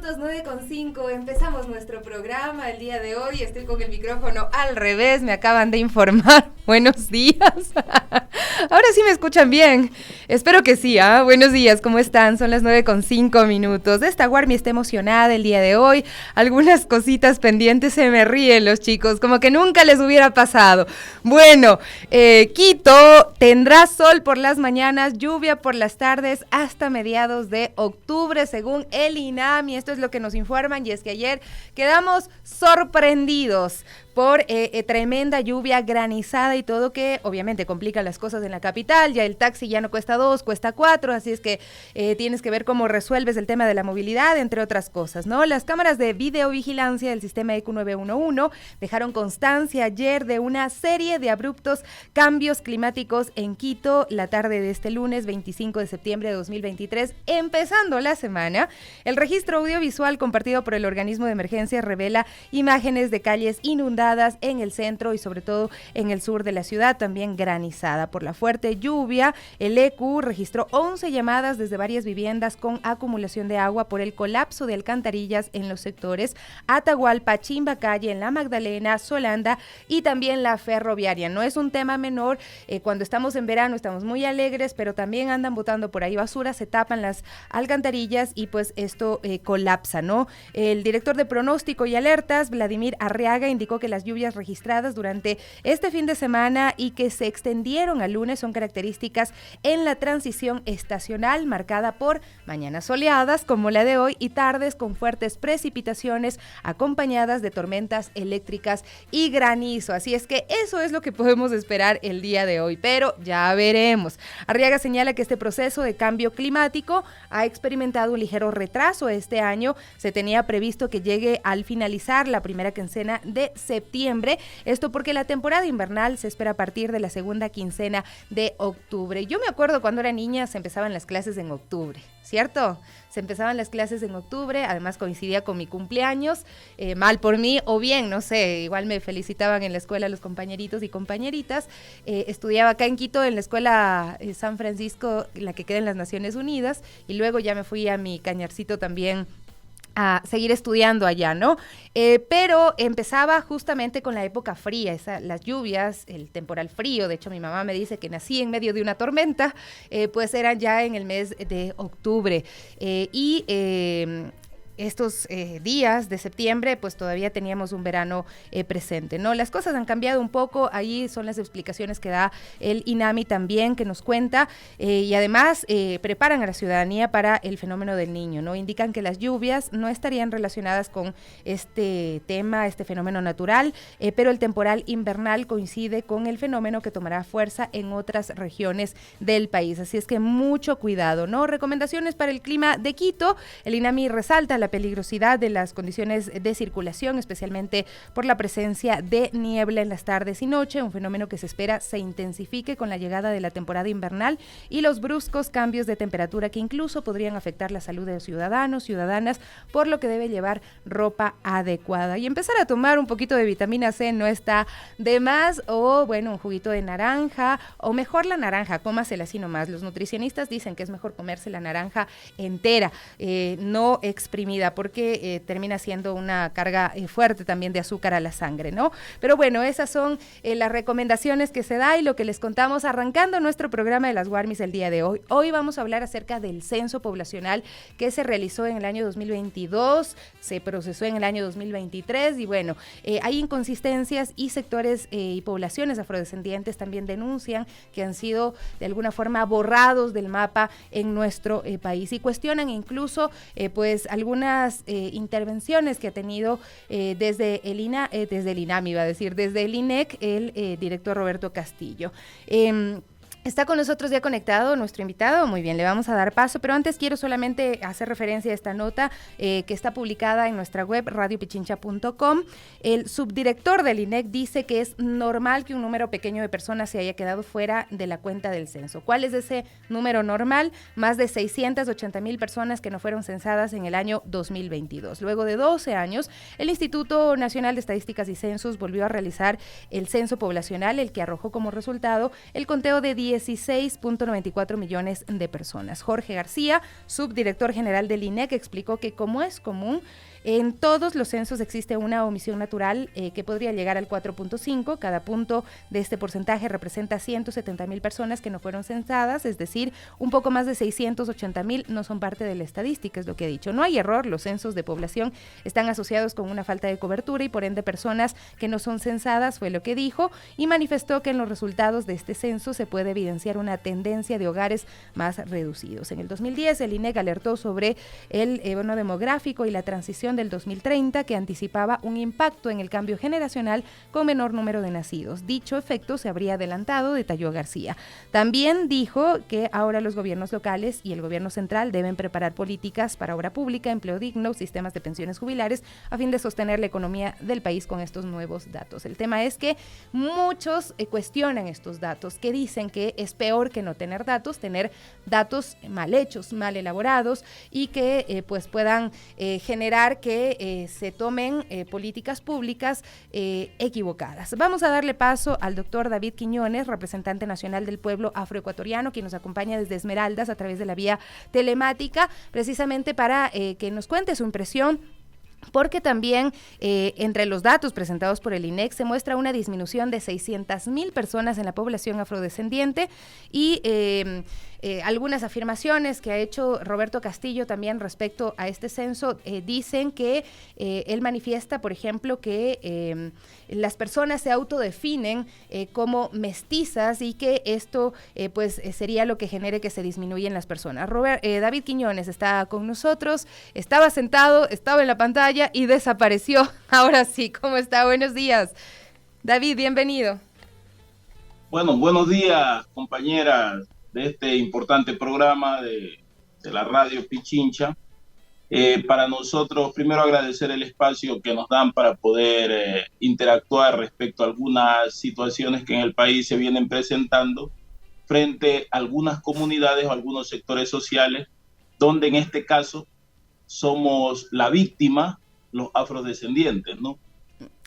minutos, 9:05. Empezamos nuestro programa el día de hoy. Estoy con el micrófono al revés, me acaban de informar. Buenos días. Ahora sí me escuchan bien. Espero que sí, ¿ah? Buenos días, ¿cómo están? Son las 9:05. Esta Warmi está emocionada el día de hoy. Algunas cositas pendientes, se me ríen los chicos, como que nunca les hubiera pasado. Bueno, Quito tendrá sol por las mañanas, lluvia por las tardes hasta mediados de octubre, según el INAMI. Esto es lo que nos informan, y es que ayer quedamos sorprendidos por tremenda lluvia, granizada y todo, que obviamente complica las cosas en la capital. Ya el taxi ya no cuesta 2, cuesta 4, así es que tienes que ver cómo resuelves el tema de la movilidad, entre otras cosas, ¿no? Las cámaras de videovigilancia del sistema EQ 911 dejaron constancia ayer de una serie de abruptos cambios climáticos en Quito la tarde de este lunes 25 de septiembre de 2023, empezando la semana. El registro audiovisual compartido por el organismo de emergencia revela imágenes de calles inundadas en el centro y sobre todo en el sur de la ciudad, también granizada por la fuerte lluvia. El EQ registró 11 llamadas desde varias viviendas con acumulación de agua por el colapso de alcantarillas en los sectores Atahualpa, Chimbacalle, en la Magdalena, Solanda y también la Ferroviaria. No es un tema menor, cuando estamos en verano estamos muy alegres, pero también andan botando por ahí basura, se tapan las alcantarillas y pues esto colapsa, ¿no? El director de pronóstico y alertas, Vladimir Arriaga, indicó que las lluvias registradas durante este fin de semana y que se extendieron al lunes son características en la transición estacional marcada por mañanas soleadas como la de hoy y tardes con fuertes precipitaciones acompañadas de tormentas eléctricas y granizo. Así es que eso es lo que podemos esperar el día de hoy, pero ya veremos. Arriaga señala que este proceso de cambio climático ha experimentado un ligero retraso este año. Se tenía previsto que llegue al finalizar la primera quincena de septiembre, esto porque la temporada invernal se espera a partir de la segunda quincena de octubre. Yo me acuerdo cuando era niña se empezaban las clases en octubre, ¿cierto? Se empezaban las clases en octubre, además coincidía con mi cumpleaños, mal por mí, o bien, no sé, igual me felicitaban en la escuela los compañeritos y compañeritas. Estudiaba acá en Quito, en la escuela San Francisco, la que queda en las Naciones Unidas, y luego ya me fui a mi Cañarcito también a seguir estudiando allá, ¿no? Pero empezaba justamente con la época fría, las lluvias, el temporal frío. De hecho, mi mamá me dice que nací en medio de una tormenta, pues eran ya en el mes de octubre. Estos días de septiembre, pues todavía teníamos un verano presente, ¿no? Las cosas han cambiado un poco, ahí son las explicaciones que da el INAMI también, que nos cuenta, y además preparan a la ciudadanía para el fenómeno del Niño, ¿no? Indican que las lluvias no estarían relacionadas con este tema, este fenómeno natural, pero el temporal invernal coincide con el fenómeno que tomará fuerza en otras regiones del país, así es que mucho cuidado, ¿no? Recomendaciones para el clima de Quito. El INAMI resalta la peligrosidad de las condiciones de circulación, especialmente por la presencia de niebla en las tardes y noche, un fenómeno que se espera se intensifique con la llegada de la temporada invernal y los bruscos cambios de temperatura que incluso podrían afectar la salud de los ciudadanos, ciudadanas, por lo que debe llevar ropa adecuada y empezar a tomar un poquito de vitamina C, no está de más, o bueno, un juguito de naranja, o mejor la naranja, cómasela así nomás. Los nutricionistas dicen que es mejor comerse la naranja entera, no exprimida, porque termina siendo una carga fuerte también de azúcar a la sangre, ¿no? Pero bueno, esas son las recomendaciones que se da y lo que les contamos arrancando nuestro programa de las Warmis el día de hoy. Hoy vamos a hablar acerca del censo poblacional que se realizó en el año 2022, se procesó en el año 2023 y bueno, hay inconsistencias y sectores y poblaciones afrodescendientes también denuncian que han sido de alguna forma borrados del mapa en nuestro país y cuestionan incluso pues algunas intervenciones que ha tenido desde el INAMI, desde el INEC, el director Roberto Castillo. Está con nosotros ya conectado nuestro invitado, muy bien, le vamos a dar paso, pero antes quiero solamente hacer referencia a esta nota que está publicada en nuestra web radiopichincha.com. El subdirector del INEC dice que es normal que un número pequeño de personas se haya quedado fuera de la cuenta del censo. ¿Cuál es ese número normal? Más de 680,000 personas que no fueron censadas en el año 2022. Luego de 12 años, el Instituto Nacional de Estadísticas y Censos volvió a realizar el censo poblacional, el que arrojó como resultado el conteo de 10 16.94 millones de personas. Jorge García, subdirector general del INEC, explicó que como es común, en todos los censos existe una omisión natural que podría llegar al 4.5. Cada punto de este porcentaje representa 170,000 personas que no fueron censadas, es decir, un poco más de 680,000 no son parte de la estadística, es lo que ha dicho. No hay error, los censos de población están asociados con una falta de cobertura y por ende personas que no son censadas, fue lo que dijo, y manifestó que en los resultados de este censo se puede evidenciar una tendencia de hogares más reducidos. En el 2010, el INEC alertó sobre el bono demográfico y la transición del 2030 que anticipaba un impacto en el cambio generacional con menor número de nacidos. Dicho efecto se habría adelantado, detalló García. También dijo que ahora los gobiernos locales y el gobierno central deben preparar políticas para obra pública, empleo digno, sistemas de pensiones jubilares a fin de sostener la economía del país con estos nuevos datos. El tema es que muchos cuestionan estos datos, que dicen que es peor que no tener datos mal hechos, mal elaborados y que pues puedan generar que se tomen políticas públicas equivocadas. Vamos a darle paso al doctor David Quiñones, representante nacional del pueblo afroecuatoriano, quien nos acompaña desde Esmeraldas a través de la vía telemática, precisamente para que nos cuente su impresión, porque también entre los datos presentados por el INEC se muestra una disminución de 600,000 personas en la población afrodescendiente y algunas afirmaciones que ha hecho Roberto Castillo también respecto a este censo dicen que él manifiesta, por ejemplo, que las personas se autodefinen como mestizas y que esto pues sería lo que genere que se disminuyan las personas. David Quiñones está con nosotros, estaba sentado, estaba en la pantalla y desapareció. Ahora sí, ¿cómo está? Buenos días. David, bienvenido. Bueno, buenos días, compañeras de este importante programa de la radio Pichincha. Para nosotros, primero agradecer el espacio que nos dan para poder interactuar respecto a algunas situaciones que en el país se vienen presentando frente a algunas comunidades o algunos sectores sociales, donde en este caso somos la víctima, los afrodescendientes, ¿no?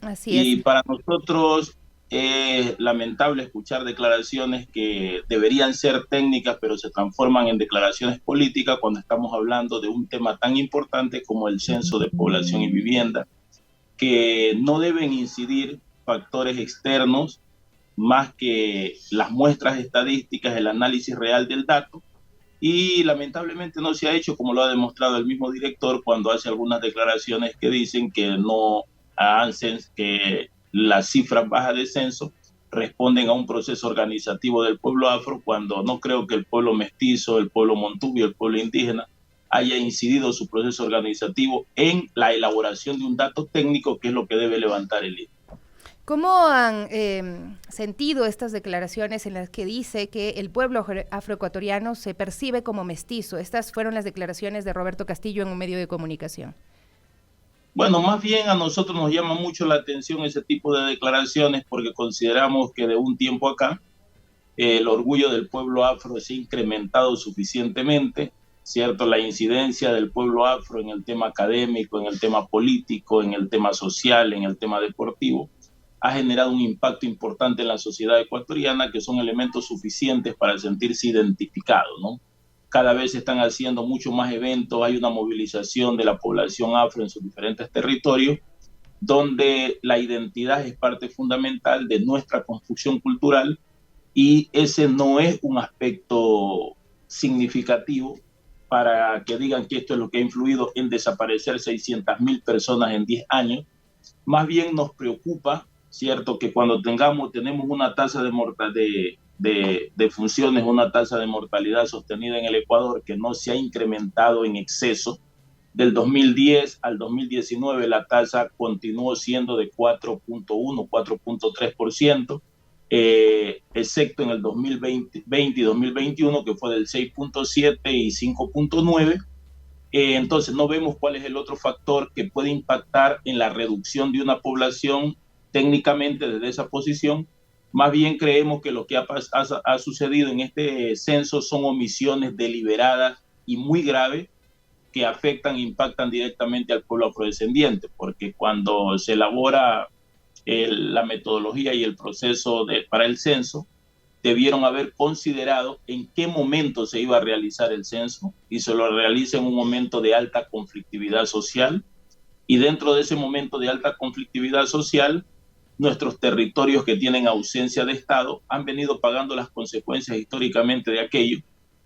Así es. Y para nosotros es lamentable escuchar declaraciones que deberían ser técnicas, pero se transforman en declaraciones políticas cuando estamos hablando de un tema tan importante como el censo de población y vivienda, que no deben incidir factores externos más que las muestras estadísticas, el análisis real del dato, y lamentablemente no se ha hecho, como lo ha demostrado el mismo director cuando hace algunas declaraciones que dicen que no hacen, que las cifras bajas de censo responden a un proceso organizativo del pueblo afro, cuando no creo que el pueblo mestizo, el pueblo montubio, el pueblo indígena haya incidido su proceso organizativo en la elaboración de un dato técnico, que es lo que debe levantar el INE. ¿Cómo han sentido estas declaraciones en las que dice que el pueblo afroecuatoriano se percibe como mestizo? Estas fueron las declaraciones de Roberto Castillo en un medio de comunicación. Bueno, más bien a nosotros nos llama mucho la atención ese tipo de declaraciones porque consideramos que de un tiempo acá el orgullo del pueblo afro se ha incrementado suficientemente, ¿cierto? La incidencia del pueblo afro en el tema académico, en el tema político, en el tema social, en el tema deportivo, ha generado un impacto importante en la sociedad ecuatoriana, que son elementos suficientes para sentirse identificados, ¿no? Cada vez se están haciendo mucho más eventos, hay una movilización de la población afro en sus diferentes territorios, donde la identidad es parte fundamental de nuestra construcción cultural, y ese no es un aspecto significativo para que digan que esto es lo que ha influido en desaparecer 600,000 personas en 10 años. Más bien nos preocupa, ¿cierto?, que cuando tenemos una tasa de funciones, una tasa de mortalidad sostenida en el Ecuador que no se ha incrementado en exceso. Del 2010 al 2019 la tasa continuó siendo de 4.1, 4.3%, excepto en el 2020 y 2021, que fue del 6.7 y 5.9. Entonces no vemos cuál es el otro factor que puede impactar en la reducción de una población técnicamente desde esa posición. Más bien creemos que lo que ha sucedido en este censo son omisiones deliberadas y muy graves que afectan e impactan directamente al pueblo afrodescendiente, porque cuando se elabora la metodología y el proceso para el censo, debieron haber considerado en qué momento se iba a realizar el censo, y se lo realiza en un momento de alta conflictividad social, y dentro de ese momento de alta conflictividad social, nuestros territorios que tienen ausencia de Estado han venido pagando las consecuencias históricamente de aquello,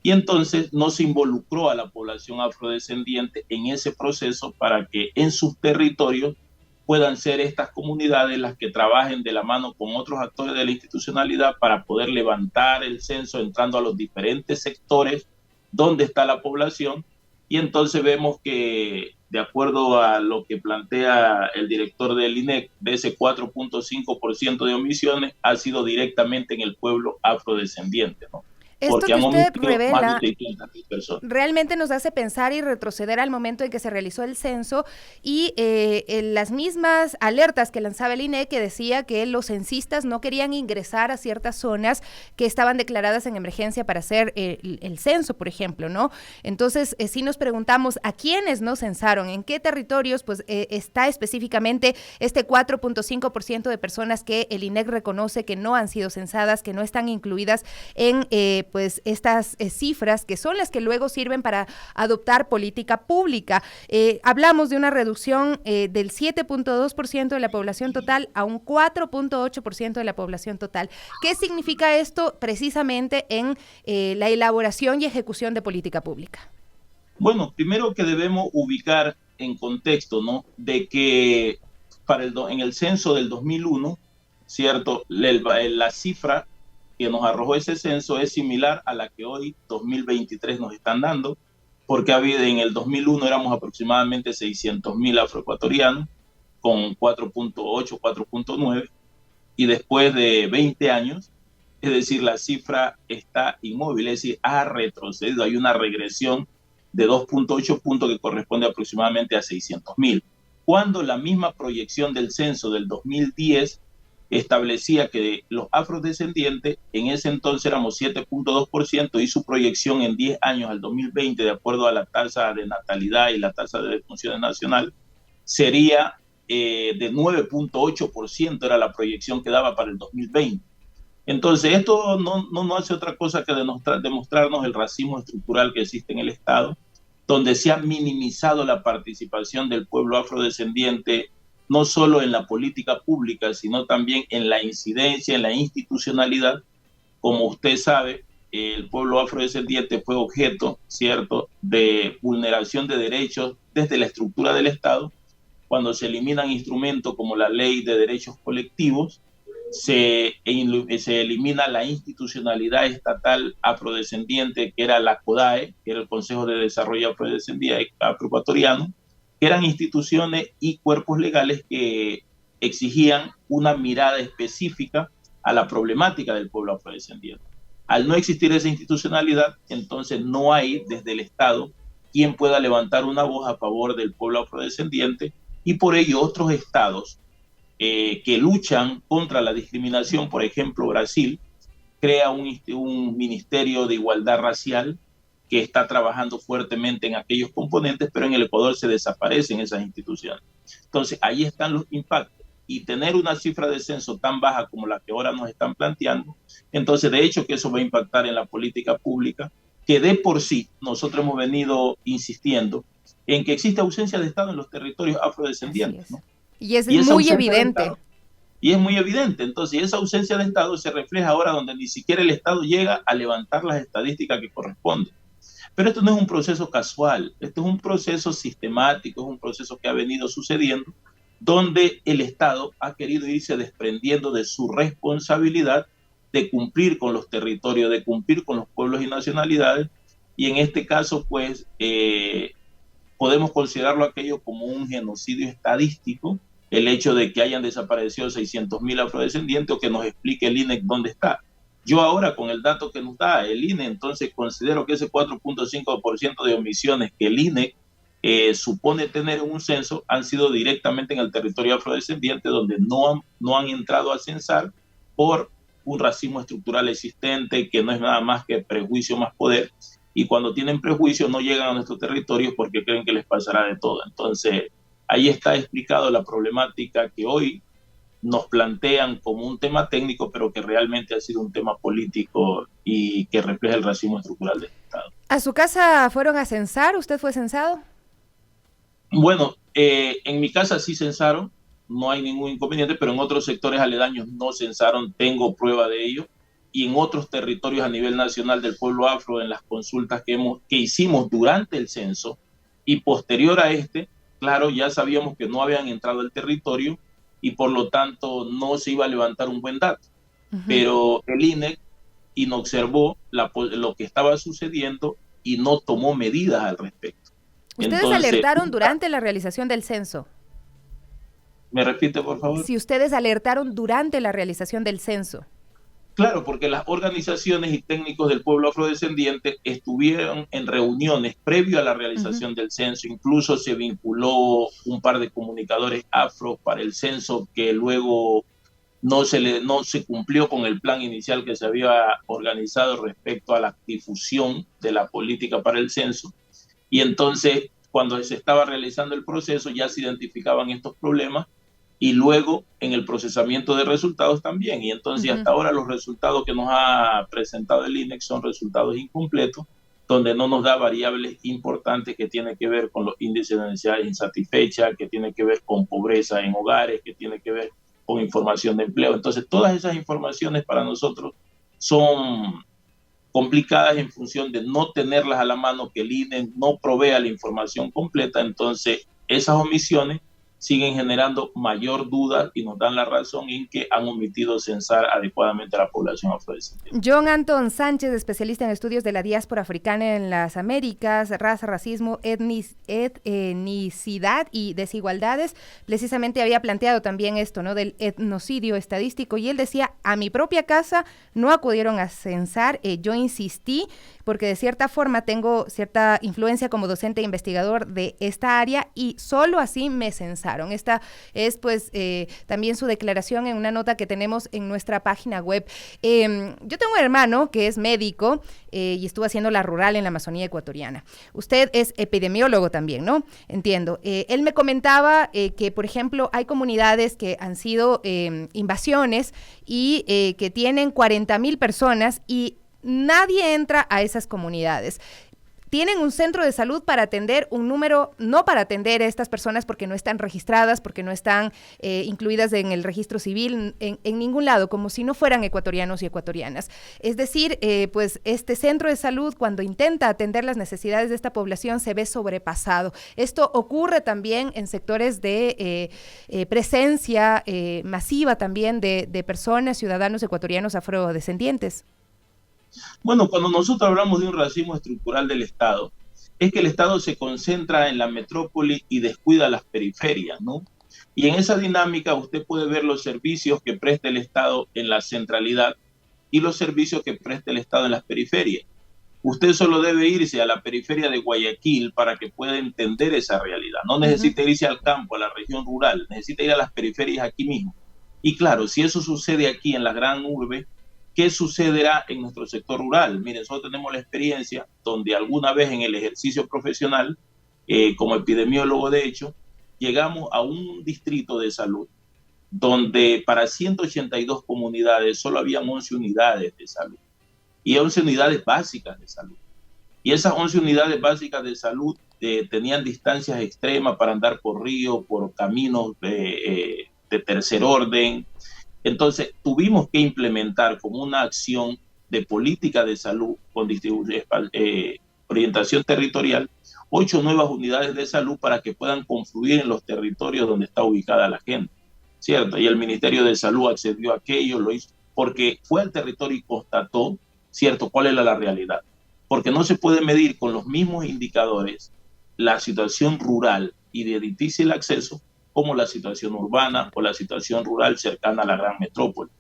y entonces no se involucró a la población afrodescendiente en ese proceso para que en sus territorios puedan ser estas comunidades las que trabajen de la mano con otros actores de la institucionalidad para poder levantar el censo, entrando a los diferentes sectores donde está la población. Y entonces vemos que, de acuerdo a lo que plantea el director del INEC, de ese 4.5% de omisiones ha sido directamente en el pueblo afrodescendiente, ¿no? Esto Porque que han usted omitido revela más de 600.000 personas. realmente nos hace pensar y retroceder al momento en que se realizó el censo y las mismas alertas que lanzaba el INEC, que decía que los censistas no querían ingresar a ciertas zonas que estaban declaradas en emergencia para hacer el censo, por ejemplo, ¿no? Entonces, sí nos preguntamos a quiénes no censaron, en qué territorios pues está específicamente este 4.5% de personas que el INEC reconoce que no han sido censadas, que no están incluidas en pues estas cifras que son las que luego sirven para adoptar política pública. Hablamos de una reducción del 7.2% de la población total a un 4.8% de la población total. ¿Qué significa esto precisamente en la elaboración y ejecución de política pública? Bueno, primero que debemos ubicar en contexto, ¿no? De que en el censo del 2001, ¿cierto? La cifra que nos arrojó ese censo es similar a la que hoy, 2023, nos están dando, porque en el 2001 éramos aproximadamente 600.000 afroecuatorianos, con 4.8, 4.9, y después de 20 años, es decir, la cifra está inmóvil, es decir, ha retrocedido, hay una regresión de 2.8 puntos que corresponde aproximadamente a 600.000, cuando la misma proyección del censo del 2010 establecía que los afrodescendientes en ese entonces éramos 7.2% y su proyección en 10 años al 2020, de acuerdo a la tasa de natalidad y la tasa de defunción nacional, sería de 9.8%, era la proyección que daba para el 2020. Entonces, esto no hace otra cosa que demostrarnos el racismo estructural que existe en el Estado, donde se ha minimizado la participación del pueblo afrodescendiente, no solo en la política pública, sino también en la incidencia, en la institucionalidad. Como usted sabe, el pueblo afrodescendiente fue objeto, ¿cierto?, de vulneración de derechos desde la estructura del Estado, cuando se eliminan instrumentos como la Ley de Derechos Colectivos, se elimina la institucionalidad estatal afrodescendiente, que era la CODAE, que era el Consejo de Desarrollo Afroecuatoriano, que eran instituciones y cuerpos legales que exigían una mirada específica a la problemática del pueblo afrodescendiente. Al no existir esa institucionalidad, entonces no hay desde el Estado quien pueda levantar una voz a favor del pueblo afrodescendiente, y por ello otros estados que luchan contra la discriminación, por ejemplo Brasil, crea un ministerio de igualdad racial que está trabajando fuertemente en aquellos componentes, pero en el Ecuador se desaparecen esas instituciones. Entonces, ahí están los impactos. Y tener una cifra de censo tan baja como la que ahora nos están planteando, entonces, de hecho, que eso va a impactar en la política pública, que de por sí nosotros hemos venido insistiendo en que existe ausencia de Estado en los territorios afrodescendientes, ¿no? Y es muy evidente. Y es muy evidente. Entonces, esa ausencia de Estado se refleja ahora donde ni siquiera el Estado llega a levantar las estadísticas que corresponden. Pero esto no es un proceso casual, esto es un proceso sistemático, es un proceso que ha venido sucediendo, donde el Estado ha querido irse desprendiendo de su responsabilidad de cumplir con los territorios, de cumplir con los pueblos y nacionalidades, y en este caso, pues, podemos considerarlo aquello como un genocidio estadístico, el hecho de que hayan desaparecido 600.000 afrodescendientes, o que nos explique el INEC dónde está. Yo ahora, con el dato que nos da el INE, entonces considero que ese 4.5% de omisiones que el INE supone tener en un censo han sido directamente en el territorio afrodescendiente, donde no han entrado a censar por un racismo estructural existente, que no es nada más que prejuicio más poder, y cuando tienen prejuicio no llegan a nuestros territorios porque creen que les pasará de todo. Entonces, ahí está explicado la problemática que hoy nos plantean como un tema técnico, pero que realmente ha sido un tema político y que refleja el racismo estructural del Estado. ¿A su casa fueron a censar? ¿Usted fue censado? Bueno, en mi casa sí censaron, no hay ningún inconveniente, pero en otros sectores aledaños no censaron, tengo prueba de ello. Y en otros territorios a nivel nacional del pueblo afro, en las consultas que hicimos durante el censo y posterior a este, claro, ya sabíamos que no habían entrado al territorio y por lo tanto no se iba a levantar un buen dato. Pero el INEC inobservó lo que estaba sucediendo y no tomó medidas al respecto. ¿Ustedes Entonces, alertaron durante la realización del censo? ¿me repite, por favor? Si ustedes alertaron durante la realización del censo. Claro, porque las organizaciones y técnicos del pueblo afrodescendiente estuvieron en reuniones previo a la realización del censo. Incluso se vinculó un par de comunicadores afro para el censo que luego no se cumplió con el plan inicial que se había organizado respecto a la difusión de la política para el censo. Y entonces, cuando se estaba realizando el proceso, ya se identificaban estos problemas y luego en el procesamiento de resultados también. Y entonces hasta ahora los resultados que nos ha presentado el INEC son resultados incompletos, donde no nos da variables importantes que tienen que ver con los índices de necesidades insatisfechas, que tienen que ver con pobreza en hogares, que tienen que ver con información de empleo. Entonces todas esas informaciones para nosotros son complicadas en función de no tenerlas a la mano, que el INE no provea la información completa. Entonces esas omisiones siguen generando mayor duda y nos dan la razón en que han omitido censar adecuadamente a la población afrodescendiente. John Anton Sánchez, especialista en estudios de la diáspora africana en las Américas, raza, racismo, etnicidad y desigualdades, precisamente había planteado también esto, ¿no?, del etnocidio estadístico, y él decía: a mi propia casa no acudieron a censar, yo insistí porque de cierta forma tengo cierta influencia como docente e investigador de esta área y solo así me censaron. Esta es pues también su declaración en una nota que tenemos en nuestra página web. Yo tengo un hermano que es médico y estuvo haciendo la rural en la Amazonía ecuatoriana. Usted es epidemiólogo también, ¿no? Entiendo. Él me comentaba que, por ejemplo, hay comunidades que han sido invasiones y que tienen 40,000 personas y nadie entra a esas comunidades. Tienen un centro de salud para atender un número, no para atender a estas personas porque no están registradas, porque no están incluidas en el registro civil, en ningún lado, como si no fueran ecuatorianos y ecuatorianas. Es decir, pues este centro de salud, cuando intenta atender las necesidades de esta población, se ve sobrepasado. Esto ocurre también en sectores de presencia masiva también de personas, ciudadanos ecuatorianos afrodescendientes. Bueno, cuando nosotros hablamos de un racismo estructural del Estado, es que el Estado se concentra en la metrópoli y descuida las periferias, ¿no? Y en esa dinámica usted puede ver los servicios que presta el Estado en la centralidad y los servicios que presta el Estado en las periferias. Usted solo debe irse a la periferia de Guayaquil para que pueda entender esa realidad. No necesita irse al campo, a la región rural, necesita ir a las periferias aquí mismo. Y claro, si eso sucede aquí en la gran urbe, ¿qué sucederá en nuestro sector rural? Miren, nosotros tenemos la experiencia donde alguna vez en el ejercicio profesional, como epidemiólogo de hecho, llegamos a un distrito de salud donde para 182 comunidades solo habían 11 unidades de salud y 11 unidades básicas de salud. Y esas 11 unidades básicas de salud tenían distancias extremas para andar por ríos, por caminos de tercer orden. Entonces, tuvimos que implementar como una acción de política de salud con orientación territorial 8 nuevas unidades de salud para que puedan confluir en los territorios donde está ubicada la gente, ¿cierto? Y el Ministerio de Salud accedió a aquello, lo hizo, porque fue al territorio y constató, ¿cierto?, cuál era la realidad. Porque no se puede medir con los mismos indicadores la situación rural y de difícil acceso como la situación urbana o la situación rural cercana a la gran metrópoli.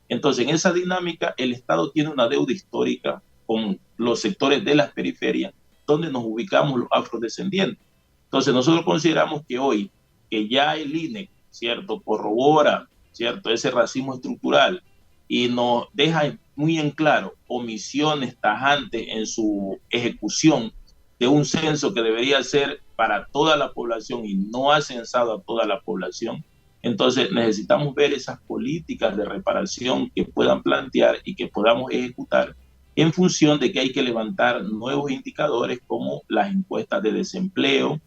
Entonces, en esa dinámica, el Estado tiene una deuda histórica con los sectores de las periferias, donde nos ubicamos los afrodescendientes. Entonces, nosotros consideramos que hoy, que ya el INEC, ¿cierto?, corrobora, ¿cierto?, ese racismo estructural y nos deja muy en claro omisiones tajantes en su ejecución de un censo que debería ser para toda la población y no ha censado a toda la población, Entonces necesitamos ver esas políticas de reparación que puedan plantear y que podamos ejecutar en función de que hay que levantar nuevos indicadores como las encuestas de desempleo,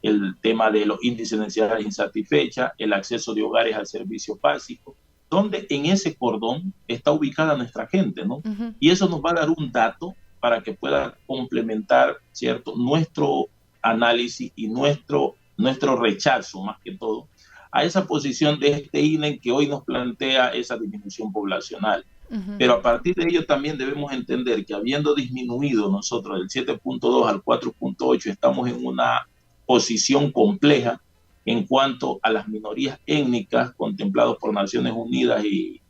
el tema de los índices de necesidades insatisfechas, el acceso de hogares al servicio básico, donde en ese cordón está ubicada nuestra gente, ¿no? Uh-huh. Y eso nos va a dar un dato para que pueda complementar, ¿cierto?, nuestro análisis y nuestro rechazo, más que todo, a esa posición de este INE que hoy nos plantea esa disminución poblacional. Uh-huh. Pero a partir de ello también debemos entender que habiendo disminuido nosotros del 7.2 al 4.8, estamos en una posición compleja en cuanto a las minorías étnicas contemplados por Naciones Unidas y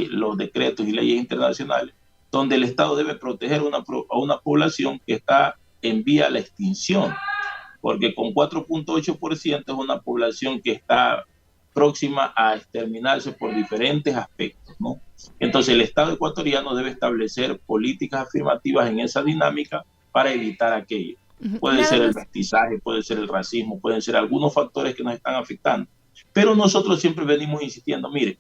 los decretos y leyes internacionales, donde el Estado debe proteger a una población que está en vía a la extinción, porque con 4.8% es una población que está próxima a exterminarse por diferentes aspectos, ¿no? Entonces el Estado ecuatoriano debe establecer políticas afirmativas en esa dinámica para evitar aquello. Puede ser el mestizaje, puede ser el racismo, pueden ser algunos factores que nos están afectando. Pero nosotros siempre venimos insistiendo, mire,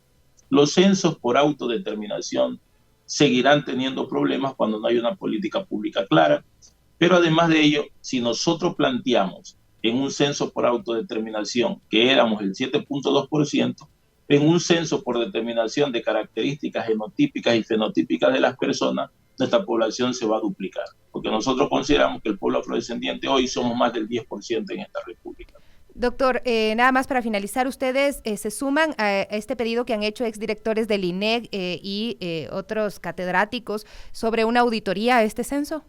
los censos por autodeterminación seguirán teniendo problemas cuando no hay una política pública clara. Pero además de ello, si nosotros planteamos en un censo por autodeterminación que éramos el 7.2%, en un censo por determinación de características genotípicas y fenotípicas de las personas, nuestra población se va a duplicar, porque nosotros consideramos que el pueblo afrodescendiente hoy somos más del 10% en esta república. Doctor, nada más para finalizar, ¿ustedes se suman a este pedido que han hecho exdirectores del INEC y otros catedráticos sobre una auditoría a este censo?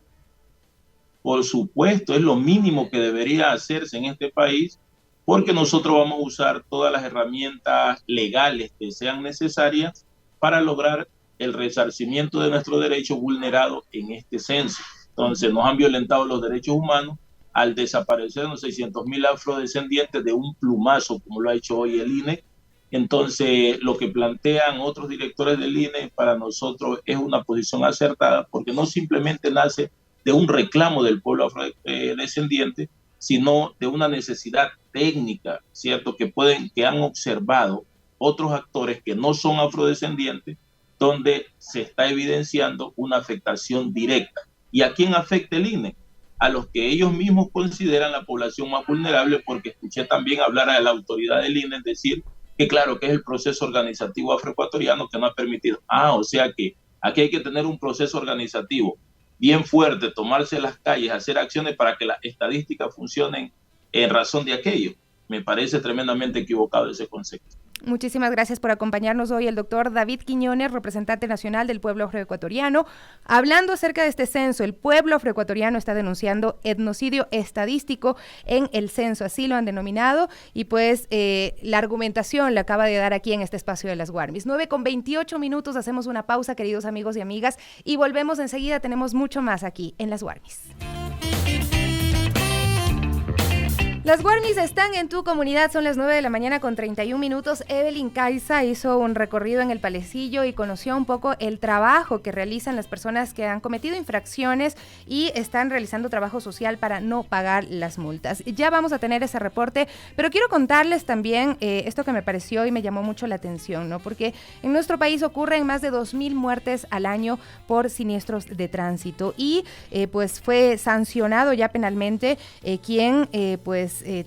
Por supuesto, es lo mínimo que debería hacerse en este país, porque nosotros vamos a usar todas las herramientas legales que sean necesarias para lograr el resarcimiento de nuestros derechos vulnerados en este censo. Entonces, nos han violentado los derechos humanos al desaparecer los 600,000 afrodescendientes de un plumazo, como lo ha hecho hoy el INE. Entonces, lo que plantean otros directores del INE para nosotros es una posición acertada, porque no simplemente nace de un reclamo del pueblo afrodescendiente, sino de una necesidad técnica, ¿cierto?, que han observado otros actores que no son afrodescendientes, donde se está evidenciando una afectación directa. ¿Y a quién afecta el INE? A los que ellos mismos consideran la población más vulnerable, porque escuché también hablar a la autoridad del INE decir que claro, que es el proceso organizativo afroecuatoriano que no ha permitido. O sea que aquí hay que tener un proceso organizativo bien fuerte, tomarse las calles, hacer acciones para que las estadísticas funcionen en razón de aquello. Me parece tremendamente equivocado ese concepto. Muchísimas gracias por acompañarnos hoy el doctor David Quiñones, representante nacional del pueblo afroecuatoriano. Hablando acerca de este censo, el pueblo afroecuatoriano está denunciando etnocidio estadístico en el censo, así lo han denominado, y pues la argumentación la acaba de dar aquí en este espacio de las Warmis. 9:28, hacemos una pausa, queridos amigos y amigas, y volvemos enseguida, tenemos mucho más aquí en las Warmis. Las Warmis están en tu comunidad, son las 9:31 a.m. Evelyn Caiza hizo un recorrido en el Palecillo y conoció un poco el trabajo que realizan las personas que han cometido infracciones y están realizando trabajo social para no pagar las multas. Ya vamos a tener ese reporte, pero quiero contarles también esto que me pareció y me llamó mucho la atención, ¿no? Porque en nuestro país ocurren más de 2,000 muertes al año por siniestros de tránsito y pues fue sancionado ya penalmente quien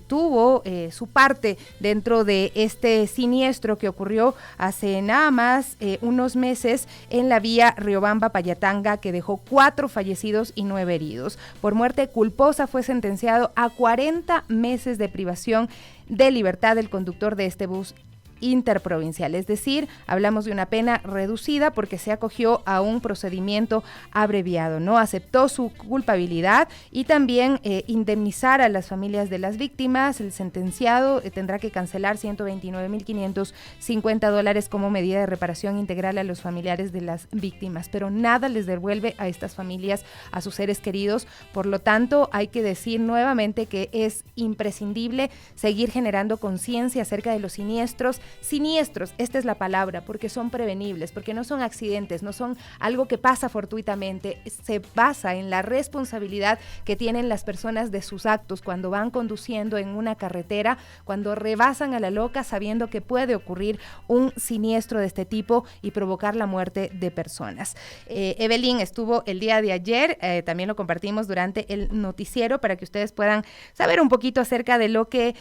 tuvo su parte dentro de este siniestro que ocurrió hace nada más unos meses en la vía Riobamba-Payatanga, que dejó 4 fallecidos y 9 heridos. Por muerte culposa fue sentenciado a 40 meses de privación de libertad el conductor de este bus interprovincial, es decir, hablamos de una pena reducida porque se acogió a un procedimiento abreviado, ¿no? Aceptó su culpabilidad y también indemnizar a las familias de las víctimas. El sentenciado tendrá que cancelar $129,550 como medida de reparación integral a los familiares de las víctimas, pero nada les devuelve a estas familias a sus seres queridos. Por lo tanto, hay que decir nuevamente que es imprescindible seguir generando conciencia acerca de los siniestros siniestros, esta es la palabra, porque son prevenibles, porque no son accidentes, no son algo que pasa fortuitamente, se basa en la responsabilidad que tienen las personas de sus actos cuando van conduciendo en una carretera, cuando rebasan a la loca sabiendo que puede ocurrir un siniestro de este tipo y provocar la muerte de personas. Evelyn estuvo el día de ayer, también lo compartimos durante el noticiero para que ustedes puedan saber un poquito acerca de lo que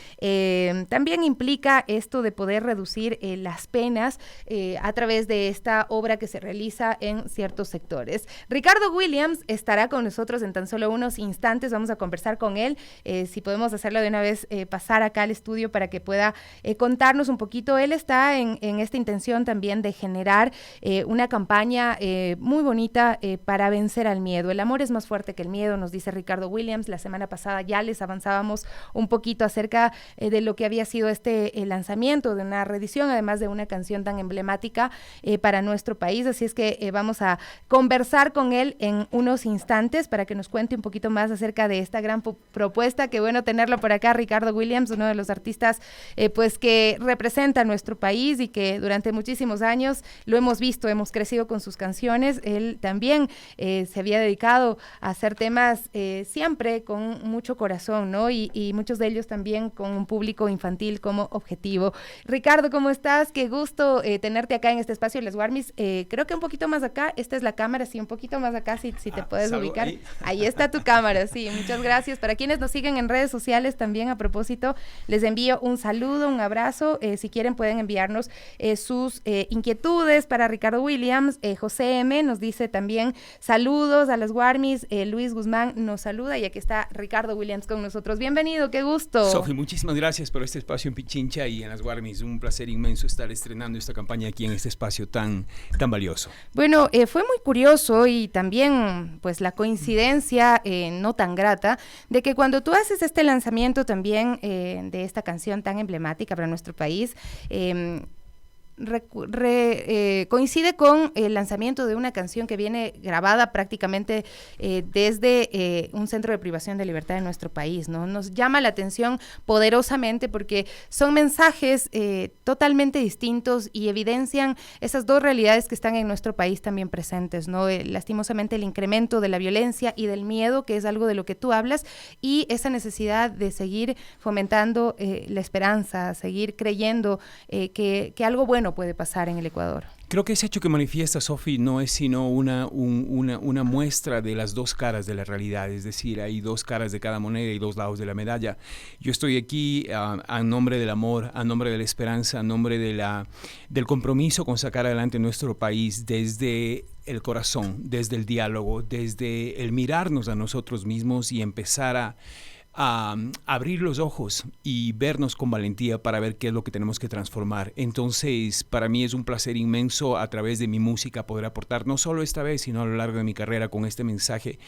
también implica esto de poder reducir las penas a través de esta obra que se realiza en ciertos sectores. Ricardo Williams estará con nosotros en tan solo unos instantes, vamos a conversar con él, si podemos hacerlo de una vez, pasar acá al estudio para que pueda contarnos un poquito. Él está en esta intención también de generar una campaña muy bonita para vencer al miedo. El amor es más fuerte que el miedo, nos dice Ricardo Williams. La semana pasada ya les avanzábamos un poquito acerca de lo que había sido este lanzamiento de una reedición, además de una canción tan emblemática para nuestro país, así es que vamos a conversar con él en unos instantes para que nos cuente un poquito más acerca de esta gran propuesta. Qué bueno tenerlo por acá, Ricardo Williams, uno de los artistas pues que representa a nuestro país y que durante muchísimos años lo hemos visto, hemos crecido con sus canciones. Él también se había dedicado a hacer temas siempre con mucho corazón, ¿no? Y muchos de ellos también con un público infantil como objetivo. Ricardo, ¿cómo estás? Qué gusto tenerte acá en este espacio de Les Warmis. Creo que un poquito más acá, esta es la cámara, sí, un poquito más acá, si te puedes ubicar. Ahí está tu cámara, sí, muchas gracias. Para quienes nos siguen en redes sociales también, a propósito, les envío un saludo, un abrazo. Si quieren pueden enviarnos sus inquietudes para Ricardo Williams. José M. nos dice también saludos a las Warmis. Luis Guzmán nos saluda y aquí está Ricardo Williams con nosotros. Bienvenido, qué gusto. Sofi, muchísimas gracias por este espacio en Pichincha y en las Warmis. Un placer inmenso estar estrenando esta campaña aquí en este espacio tan valioso. Bueno, fue muy curioso y también pues la coincidencia no tan grata de que cuando tú haces este lanzamiento también de esta canción tan emblemática para nuestro país, coincide con el lanzamiento de una canción que viene grabada prácticamente desde un centro de privación de libertad en nuestro país, ¿no? Nos llama la atención poderosamente porque son mensajes totalmente distintos y evidencian esas dos realidades que están en nuestro país también presentes, ¿no? Lastimosamente el incremento de la violencia y del miedo, que es algo de lo que tú hablas, y esa necesidad de seguir fomentando la esperanza, seguir creyendo que algo bueno puede pasar en el Ecuador. Creo que ese hecho que manifiesta Sofi no es sino una muestra de las dos caras de la realidad, es decir, hay dos caras de cada moneda y dos lados de la medalla. Yo estoy aquí a nombre del amor, a nombre de la esperanza, a nombre del compromiso con sacar adelante nuestro país desde el corazón, desde el diálogo, desde el mirarnos a nosotros mismos y empezar a abrir los ojos y vernos con valentía para ver qué es lo que tenemos que transformar. Entonces, para mí es un placer inmenso a través de mi música poder aportar, no solo esta vez, sino a lo largo de mi carrera con este mensaje.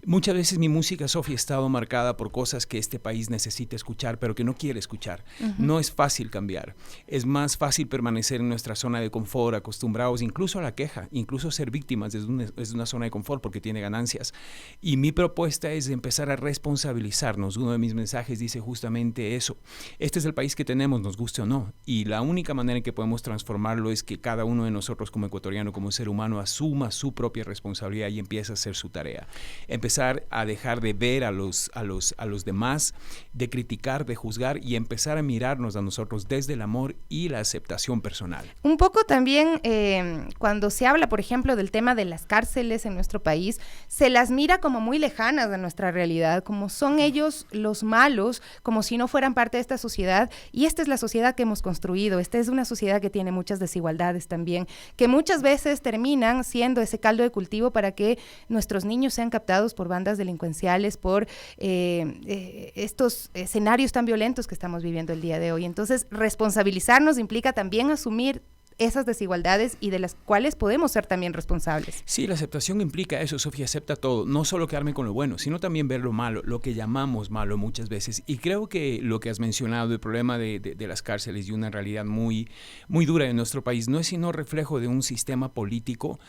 Muchas veces mi música, Sofía, ha estado marcada por cosas que este país necesita escuchar, pero que no quiere escuchar. No es fácil cambiar. Es más fácil permanecer en nuestra zona de confort, acostumbrados incluso a la queja, incluso ser víctimas desde una zona de confort porque tiene ganancias. Y mi propuesta es empezar a responsabilizarnos. Uno de mis mensajes dice justamente eso. Este es el país que tenemos, nos guste o no. Y la única manera en que podemos transformarlo es que cada uno de nosotros como ecuatoriano, como ser humano, asuma su propia responsabilidad y empiece a hacer su tarea. Empezar a dejar de ver a los demás, de criticar, de juzgar y empezar a mirarnos a nosotros desde el amor y la aceptación personal. Un poco también cuando se habla, por ejemplo, del tema de las cárceles en nuestro país, se las mira como muy lejanas de nuestra realidad, como son ellos los malos, como si no fueran parte de esta sociedad, y esta es la sociedad que hemos construido. Esta es una sociedad que tiene muchas desigualdades también, que muchas veces terminan siendo ese caldo de cultivo para que nuestros niños sean captados por bandas delincuenciales, por estos escenarios tan violentos que estamos viviendo el día de hoy. Entonces, responsabilizarnos implica también asumir esas desigualdades y de las cuales podemos ser también responsables. Sí, la aceptación implica eso, Sofía, acepta todo, no solo quedarme con lo bueno, sino también ver lo malo, lo que llamamos malo muchas veces. Y creo que lo que has mencionado, el problema de las cárceles y una realidad muy, muy dura en nuestro país, no es sino reflejo de un sistema político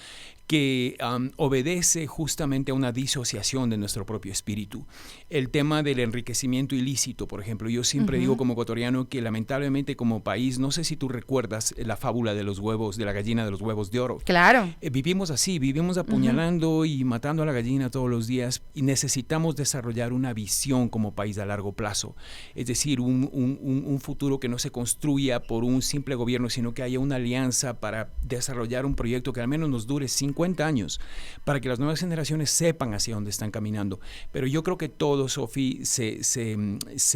que obedece justamente a una disociación de nuestro propio espíritu. El tema del enriquecimiento ilícito, por ejemplo, yo siempre digo como ecuatoriano que lamentablemente como país, no sé si tú recuerdas la fábula de los huevos, de la gallina de los huevos de oro. Claro. Vivimos así, vivimos apuñalando y matando a la gallina todos los días y necesitamos desarrollar una visión como país a largo plazo. Es decir, un futuro que no se construya por un simple gobierno, sino que haya una alianza para desarrollar un proyecto que al menos nos dure 50 años, para que las nuevas generaciones sepan hacia dónde están caminando. Pero yo creo que todo, Sofi, se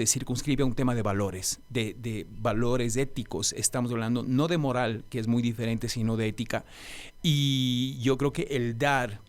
circunscribe a un tema de valores, de valores éticos. Estamos hablando no de moral, que es muy diferente, sino de ética. Y yo creo que el dar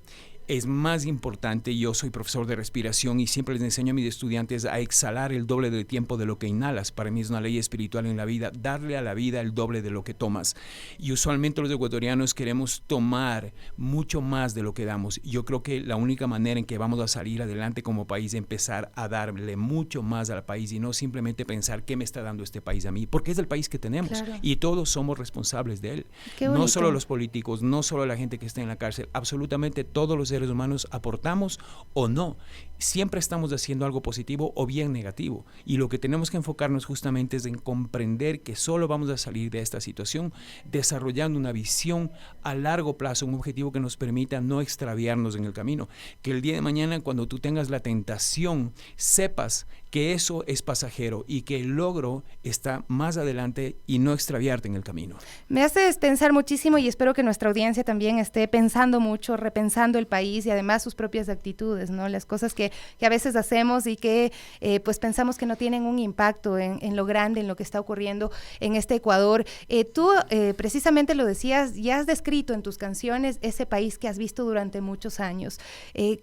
es más importante. Yo soy profesor de respiración y siempre les enseño a mis estudiantes a exhalar el doble del tiempo de lo que inhalas. Para mí es una ley espiritual en la vida, darle a la vida el doble de lo que tomas. Y usualmente los ecuatorianos queremos tomar mucho más de lo que damos. Yo creo que la única manera en que vamos a salir adelante como país es empezar a darle mucho más al país y no simplemente pensar qué me está dando este país a mí, porque es el país que tenemos, claro, y todos somos responsables de él. No solo los políticos, no solo la gente que está en la cárcel, absolutamente todos los seres humanos aportamos o no. Siempre estamos haciendo algo positivo o bien negativo. Y lo que tenemos que enfocarnos justamente es en comprender que solo vamos a salir de esta situación desarrollando una visión a largo plazo, un objetivo que nos permita no extraviarnos en el camino. Que el día de mañana, cuando tú tengas la tentación, sepas que eso es pasajero y que el logro está más adelante y no extraviarte en el camino. Me haces pensar muchísimo y espero que nuestra audiencia también esté pensando mucho, repensando el país y además sus propias actitudes, ¿no? Las cosas que a veces hacemos y que pues pensamos que no tienen un impacto en lo grande, en lo que está ocurriendo en este Ecuador. Tú precisamente lo decías, ya has descrito en tus canciones ese país que has visto durante muchos años.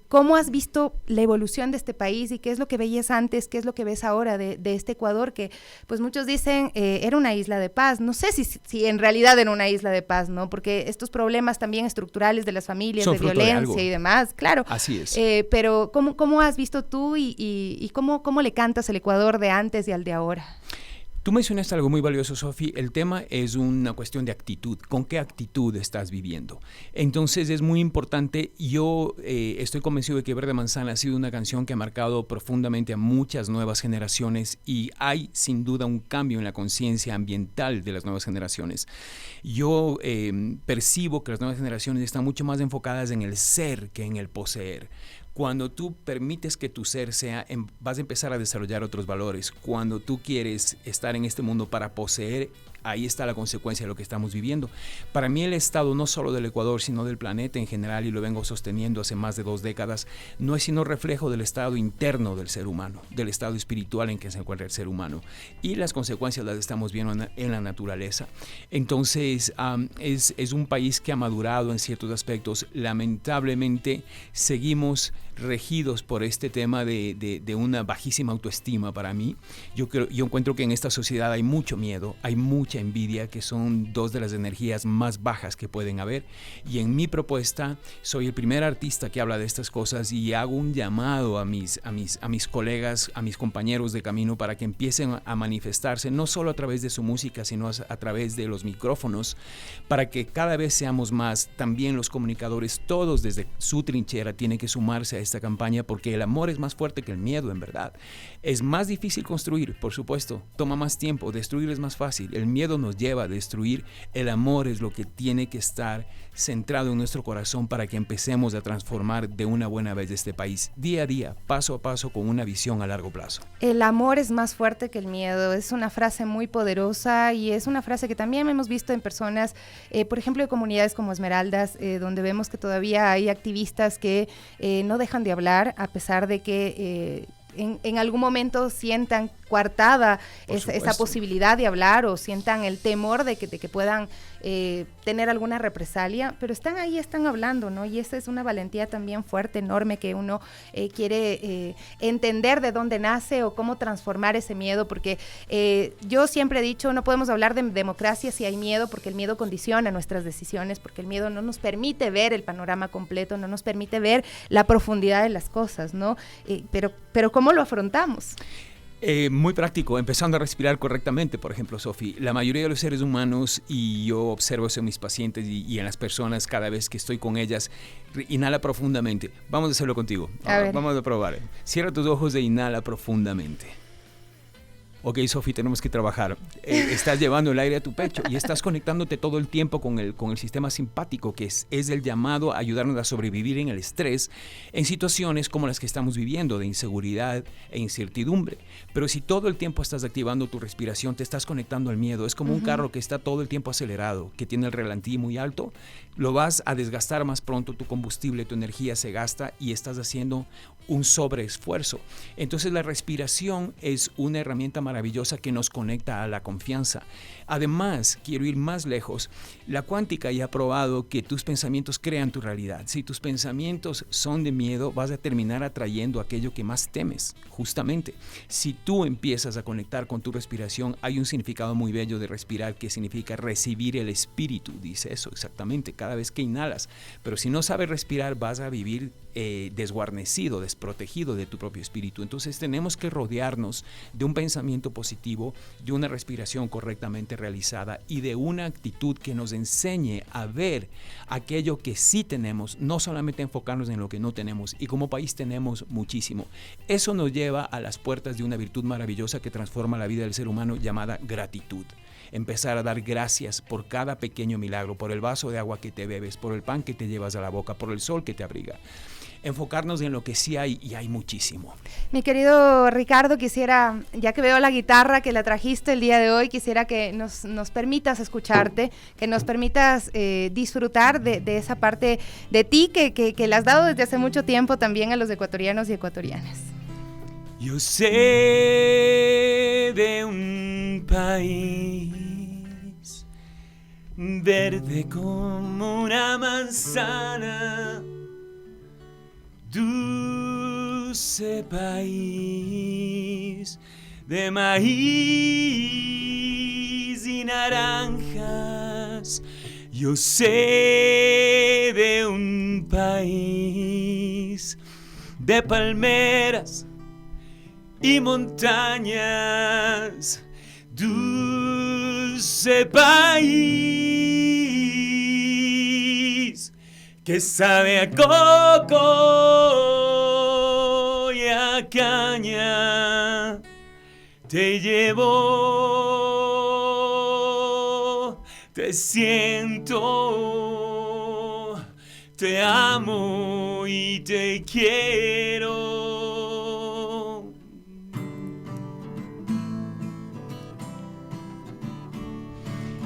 ¿Cómo has visto la evolución de este país y qué es lo que veías antes, qué es lo que ves ahora de este Ecuador, que pues muchos dicen era una isla de paz? No sé si en realidad era una isla de paz, ¿no? Porque estos problemas también estructurales de las familias, de violencia y demás, claro. Así es. Pero ¿cómo has visto tú y cómo le cantas el Ecuador de antes y al de ahora? Tú mencionaste algo muy valioso, Sofi. El tema es una cuestión de actitud. ¿Con qué actitud estás viviendo? Entonces es muy importante. Yo estoy convencido de que Verde Manzana ha sido una canción que ha marcado profundamente a muchas nuevas generaciones y hay sin duda un cambio en la conciencia ambiental de las nuevas generaciones. Yo percibo que las nuevas generaciones están mucho más enfocadas en el ser que en el poseer. Cuando tú permites que tu ser sea, vas a empezar a desarrollar otros valores. Cuando tú quieres estar en este mundo para poseer, ahí está la consecuencia de lo que estamos viviendo. Para mí el estado no solo del Ecuador, sino del planeta en general, y lo vengo sosteniendo hace más de 2 décadas, no es sino reflejo del estado interno del ser humano, del estado espiritual en que se encuentra el ser humano. Y las consecuencias las estamos viendo en la naturaleza. Entonces, es un país que ha madurado en ciertos aspectos. Lamentablemente, seguimos regidos por este tema de una bajísima autoestima para mí. Yo encuentro que en esta sociedad hay mucho miedo, hay mucha envidia, que son 2 de las energías más bajas que pueden haber. Y en mi propuesta, soy el primer artista que habla de estas cosas y hago un llamado a mis colegas, a mis compañeros de camino para que empiecen a manifestarse, no solo a través de su música, sino a través de los micrófonos, para que cada vez seamos más. También los comunicadores, todos desde su trinchera, tienen que sumarse a esta campaña, porque el amor es más fuerte que el miedo, en verdad. Es más difícil construir, por supuesto, toma más tiempo, destruir es más fácil, el miedo nos lleva a destruir, el amor es lo que tiene que estar centrado en nuestro corazón para que empecemos a transformar de una buena vez este país, día a día, paso a paso, con una visión a largo plazo. El amor es más fuerte que el miedo, es una frase muy poderosa y es una frase que también hemos visto en personas, por ejemplo, de comunidades como Esmeraldas, donde vemos que todavía hay activistas que no dejan de hablar, a pesar de que en algún momento sientan coartada esa posibilidad de hablar o sientan el temor de que puedan tener alguna represalia, pero están ahí, están hablando, ¿no? Y esa es una valentía también fuerte, enorme, que uno quiere entender de dónde nace o cómo transformar ese miedo, porque yo siempre he dicho, no podemos hablar de democracia si hay miedo, porque el miedo condiciona nuestras decisiones, porque el miedo no nos permite ver el panorama completo, no nos permite ver la profundidad de las cosas, ¿no? Pero ¿cómo lo afrontamos? Muy práctico, empezando a respirar correctamente, por ejemplo, Sofi. La mayoría de los seres humanos, y yo observo eso en mis pacientes y en las personas cada vez que estoy con ellas, inhala profundamente. Vamos a hacerlo contigo. Vamos a probar. Cierra tus ojos e inhala profundamente. Ok, Sofi, tenemos que trabajar. Estás llevando el aire a tu pecho y estás conectándote todo el tiempo con el sistema simpático, que es el llamado a ayudarnos a sobrevivir en el estrés en situaciones como las que estamos viviendo, de inseguridad e incertidumbre. Pero si todo el tiempo estás activando tu respiración, te estás conectando al miedo. Es como un carro que está todo el tiempo acelerado, que tiene el ralentí muy alto. Lo vas a desgastar más pronto, tu combustible, tu energía se gasta y estás haciendo un sobreesfuerzo. Entonces la respiración es una herramienta maravillosa que nos conecta a la confianza. Además, quiero ir más lejos. La cuántica ya ha probado que tus pensamientos crean tu realidad. Si tus pensamientos son de miedo, vas a terminar atrayendo aquello que más temes, justamente. Si tú empiezas a conectar con tu respiración, hay un significado muy bello de respirar que significa recibir el espíritu, dice eso exactamente, cada vez que inhalas. Pero si no sabes respirar, vas a vivir desguarnecido, desprotegido de tu propio espíritu. Entonces tenemos que rodearnos de un pensamiento positivo, de una respiración correctamente realizada y de una actitud que nos enseñe a ver aquello que sí tenemos, no solamente enfocarnos en lo que no tenemos, y como país tenemos muchísimo. Eso nos lleva a las puertas de una virtud maravillosa que transforma la vida del ser humano, llamada gratitud. Empezar a dar gracias por cada pequeño milagro, por el vaso de agua que te bebes, por el pan que te llevas a la boca, por el sol que te abriga. Enfocarnos en lo que sí hay, y hay muchísimo. Mi querido Ricardo, quisiera, ya que veo la guitarra que la trajiste el día de hoy, quisiera que nos permitas escucharte, que nos permitas disfrutar de esa parte de ti que le has dado desde hace mucho tiempo también a los ecuatorianos y ecuatorianas. Yo sé de un país verde como una manzana, dulce país de maíz y naranjas. Yo sé de un país de palmeras y montañas, dulce país que sabe a coco y a caña. Te llevo, te siento, te amo y te quiero.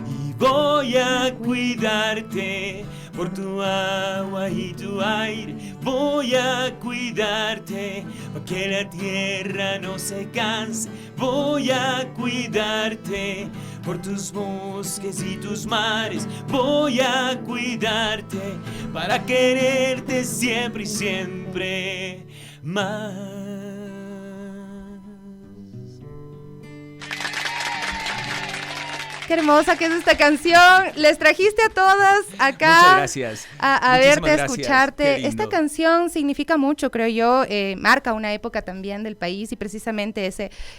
Y voy a cuidarte por tu agua y tu aire, voy a cuidarte para que la tierra no se canse, voy a cuidarte por tus bosques y tus mares, voy a cuidarte para quererte siempre y siempre más. Qué hermosa que es esta canción. Les trajiste a todas acá. Muchas gracias. A verte, a escucharte. Qué lindo. Esta canción significa mucho, creo yo. Marca una época también del país y precisamente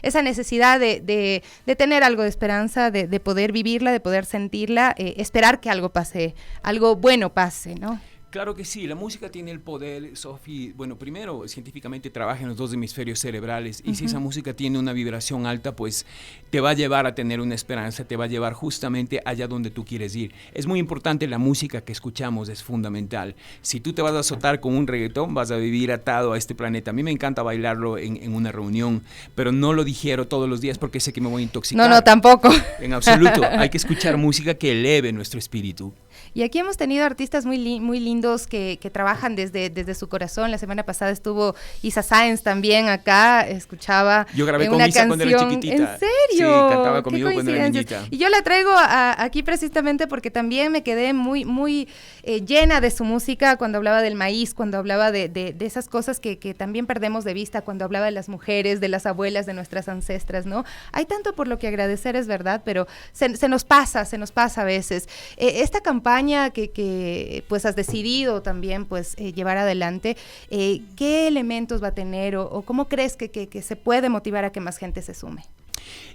esa necesidad de tener algo de esperanza, de poder vivirla, de poder sentirla, esperar que algo pase, algo bueno pase, ¿no? Claro que sí, la música tiene el poder, Sofi. Bueno, primero, científicamente trabaja en los dos hemisferios cerebrales y si esa música tiene una vibración alta, pues te va a llevar a tener una esperanza, te va a llevar justamente allá donde tú quieres ir. Es muy importante la música que escuchamos, es fundamental. Si tú te vas a azotar con un reggaetón, vas a vivir atado a este planeta. A mí me encanta bailarlo en una reunión, pero no lo digiero todos los días porque sé que me voy a intoxicar. No, tampoco. En absoluto. Hay que escuchar música que eleve nuestro espíritu. Y aquí hemos tenido artistas muy lindos que trabajan desde su corazón. La semana pasada estuvo Isa Sáenz también acá, escuchaba yo grabé con una Isa canción. Cuando era chiquitita. ¿En serio? Sí, cantaba conmigo cuando era niñita. Y yo la traigo aquí precisamente porque también me quedé muy llena de su música cuando hablaba del maíz, cuando hablaba de esas cosas que también perdemos de vista, cuando hablaba de las mujeres, de las abuelas, de nuestras ancestras, ¿no? Hay tanto por lo que agradecer, es verdad, pero se nos pasa a veces. Esta campaña campaña que pues has decidido también pues llevar adelante, ¿qué elementos va a tener o cómo crees que se puede motivar a que más gente se sume?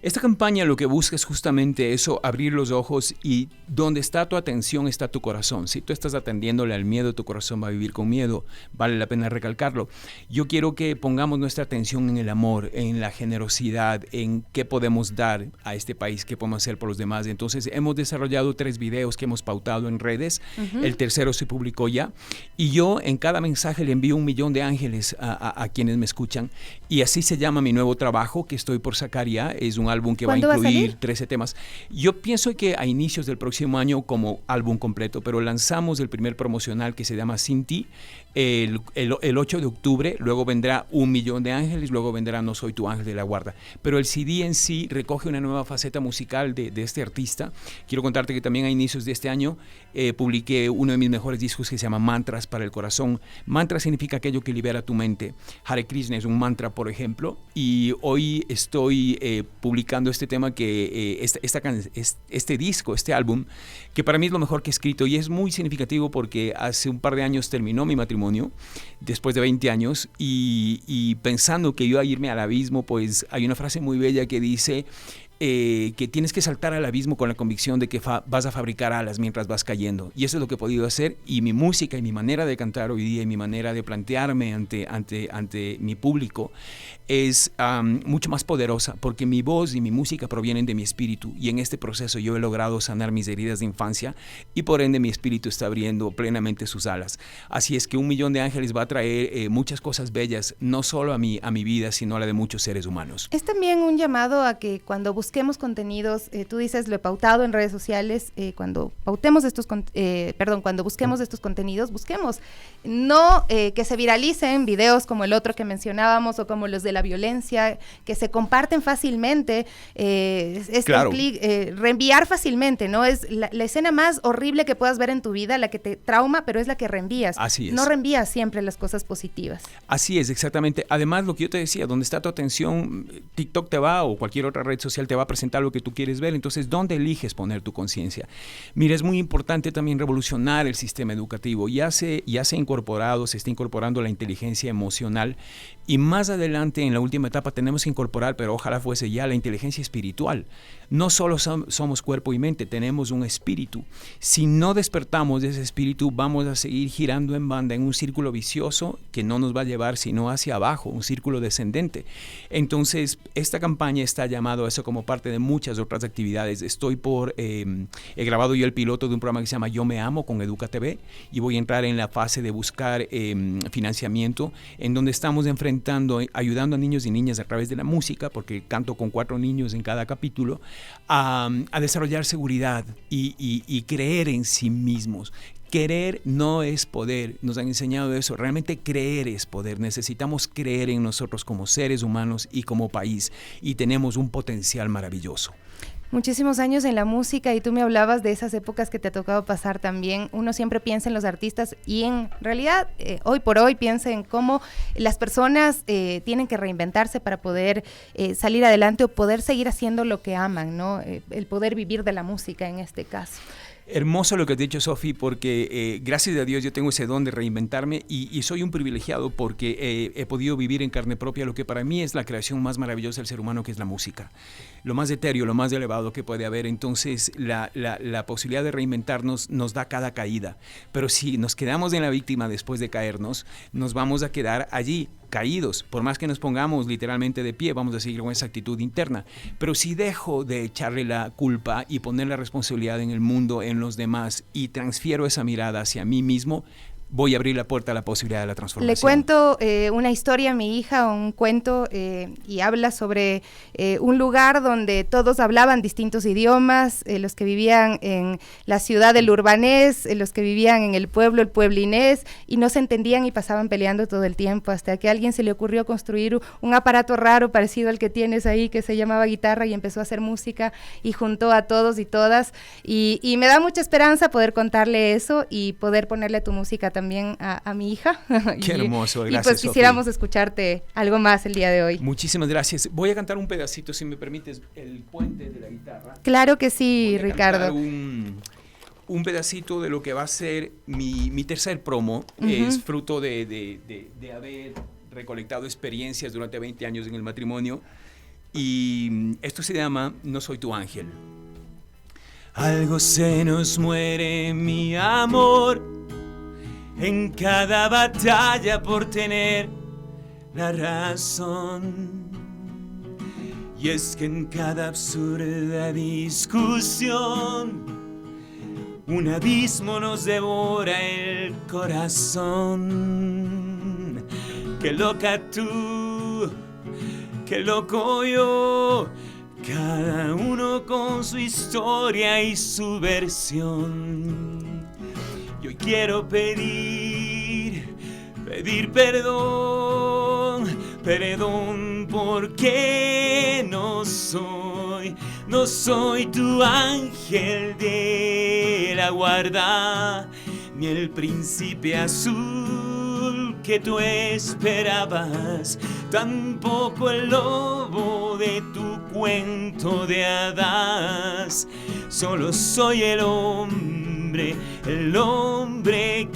Esta campaña lo que busca es justamente eso, abrir los ojos, y donde está tu atención está tu corazón. Si tú estás atendiéndole al miedo, tu corazón va a vivir con miedo. Vale la pena recalcarlo. Yo quiero que pongamos nuestra atención en el amor, en la generosidad, en qué podemos dar a este país, qué podemos hacer por los demás. Entonces hemos desarrollado 3 videos que hemos pautado en redes. El tercero se publicó ya. Y yo en cada mensaje le envío 1 millón de ángeles a quienes me escuchan. Y así se llama mi nuevo trabajo que estoy por sacar ya. Es un álbum que va a incluir 13 temas. Yo pienso que a inicios del próximo año como álbum completo, pero lanzamos el primer promocional que se llama Sin Ti el 8 de octubre, luego vendrá 1 millón de ángeles, luego vendrá No Soy Tu Ángel de la Guarda. Pero el CD en sí recoge una nueva faceta musical de este artista. Quiero contarte que también a inicios de este año publiqué uno de mis mejores discos que se llama Mantras para el Corazón. Mantra significa aquello que libera tu mente. Hare Krishna es un mantra, por ejemplo, y hoy estoy publicando este tema que este disco, este álbum, que para mí es lo mejor que he escrito, y es muy significativo porque hace un par de años terminó mi matrimonio, después de 20 años, y pensando que iba a irme al abismo, pues hay una frase muy bella que dice que tienes que saltar al abismo con la convicción de que vas a fabricar alas mientras vas cayendo, y eso es lo que he podido hacer, y mi música y mi manera de cantar hoy día y mi manera de plantearme ante mi público es mucho más poderosa, porque mi voz y mi música provienen de mi espíritu, y en este proceso yo he logrado sanar mis heridas de infancia, y por ende mi espíritu está abriendo plenamente sus alas. Así es que 1 millón de ángeles va a traer muchas cosas bellas, no solo a mi vida, sino a la de muchos seres humanos. Es también un llamado a que cuando busquemos contenidos, tú dices, lo he pautado en redes sociales, cuando busquemos estos contenidos, busquemos no que se viralicen videos como el otro que mencionábamos o como los de la violencia, que se comparten fácilmente, claro. Reenviar fácilmente, ¿no? Es la escena más horrible que puedas ver en tu vida, la que te trauma, pero es la que reenvías. Así es. No reenvías siempre las cosas positivas. Así es, exactamente. Además, lo que yo te decía, donde está tu atención, TikTok te va, o cualquier otra red social te va a presentar lo que tú quieres ver. Entonces, ¿dónde eliges poner tu conciencia? Mira, es muy importante también revolucionar el sistema educativo. Ya se está incorporando la inteligencia emocional, y más adelante, en la última etapa, tenemos que incorporar, pero ojalá fuese ya, la inteligencia espiritual. No solo somos cuerpo y mente, tenemos un espíritu. Si no despertamos de ese espíritu, vamos a seguir girando en banda en un círculo vicioso que no nos va a llevar sino hacia abajo, un círculo descendente. Entonces, esta campaña está llamado a eso como parte de muchas otras actividades. He grabado yo el piloto de un programa que se llama Yo Me Amo con Educa TV, y voy a entrar en la fase de buscar financiamiento, en donde estamos ayudando a niños y niñas a través de la música, porque canto con 4 niños en cada capítulo, a desarrollar seguridad y creer en sí mismos. Querer no es poder, nos han enseñado eso. Realmente creer es poder. Necesitamos creer en nosotros como seres humanos y como país, y tenemos un potencial maravilloso. Muchísimos años en la música, y tú me hablabas de esas épocas que te ha tocado pasar también. Uno siempre piensa en los artistas, y en realidad hoy por hoy piensa en cómo las personas tienen que reinventarse para poder salir adelante o poder seguir haciendo lo que aman, ¿no? El poder vivir de la música en este caso. Hermoso lo que has dicho, Sofi, porque gracias a Dios yo tengo ese don de reinventarme, y soy un privilegiado porque he podido vivir en carne propia lo que para mí es la creación más maravillosa del ser humano, que es la música. Lo más etéreo, lo más elevado que puede haber. Entonces la posibilidad de reinventarnos nos da cada caída, pero si nos quedamos en la víctima después de caernos, nos vamos a quedar allí caídos. Por más que nos pongamos literalmente de pie, vamos a seguir con esa actitud interna. Pero si dejo de echarle la culpa y poner la responsabilidad en el mundo, en los demás, y transfiero esa mirada hacia mí mismo, voy a abrir la puerta a la posibilidad de la transformación. Le cuento una historia a mi hija, un cuento, y habla sobre un lugar donde todos hablaban distintos idiomas, los que vivían en la ciudad del urbanés, los que vivían en el pueblinés, y no se entendían y pasaban peleando todo el tiempo, hasta que a alguien se le ocurrió construir un aparato raro parecido al que tienes ahí, que se llamaba guitarra, y empezó a hacer música y juntó a todos y todas, y me da mucha esperanza poder contarle eso y poder ponerle tu música también a mi hija. Qué hermoso, gracias. Y pues quisiéramos escucharte algo más el día de hoy. Muchísimas gracias. Voy a cantar un pedacito, si me permites, el puente de la guitarra. Claro que sí, Ricardo. un pedacito de lo que va a ser mi tercer promo. Es fruto de haber recolectado experiencias durante 20 años en el matrimonio. Y esto se llama No soy tu ángel. Algo se nos muere, mi amor, en cada batalla por tener la razón. Y es que en cada absurda discusión un abismo nos devora el corazón. Qué loca tú, qué loco yo, cada uno con su historia y su versión. Y hoy quiero pedir perdón, perdón porque no soy tu ángel de la guarda, ni el príncipe azul que tú esperabas, tampoco el lobo de tu cuento de hadas. Solo soy el hombre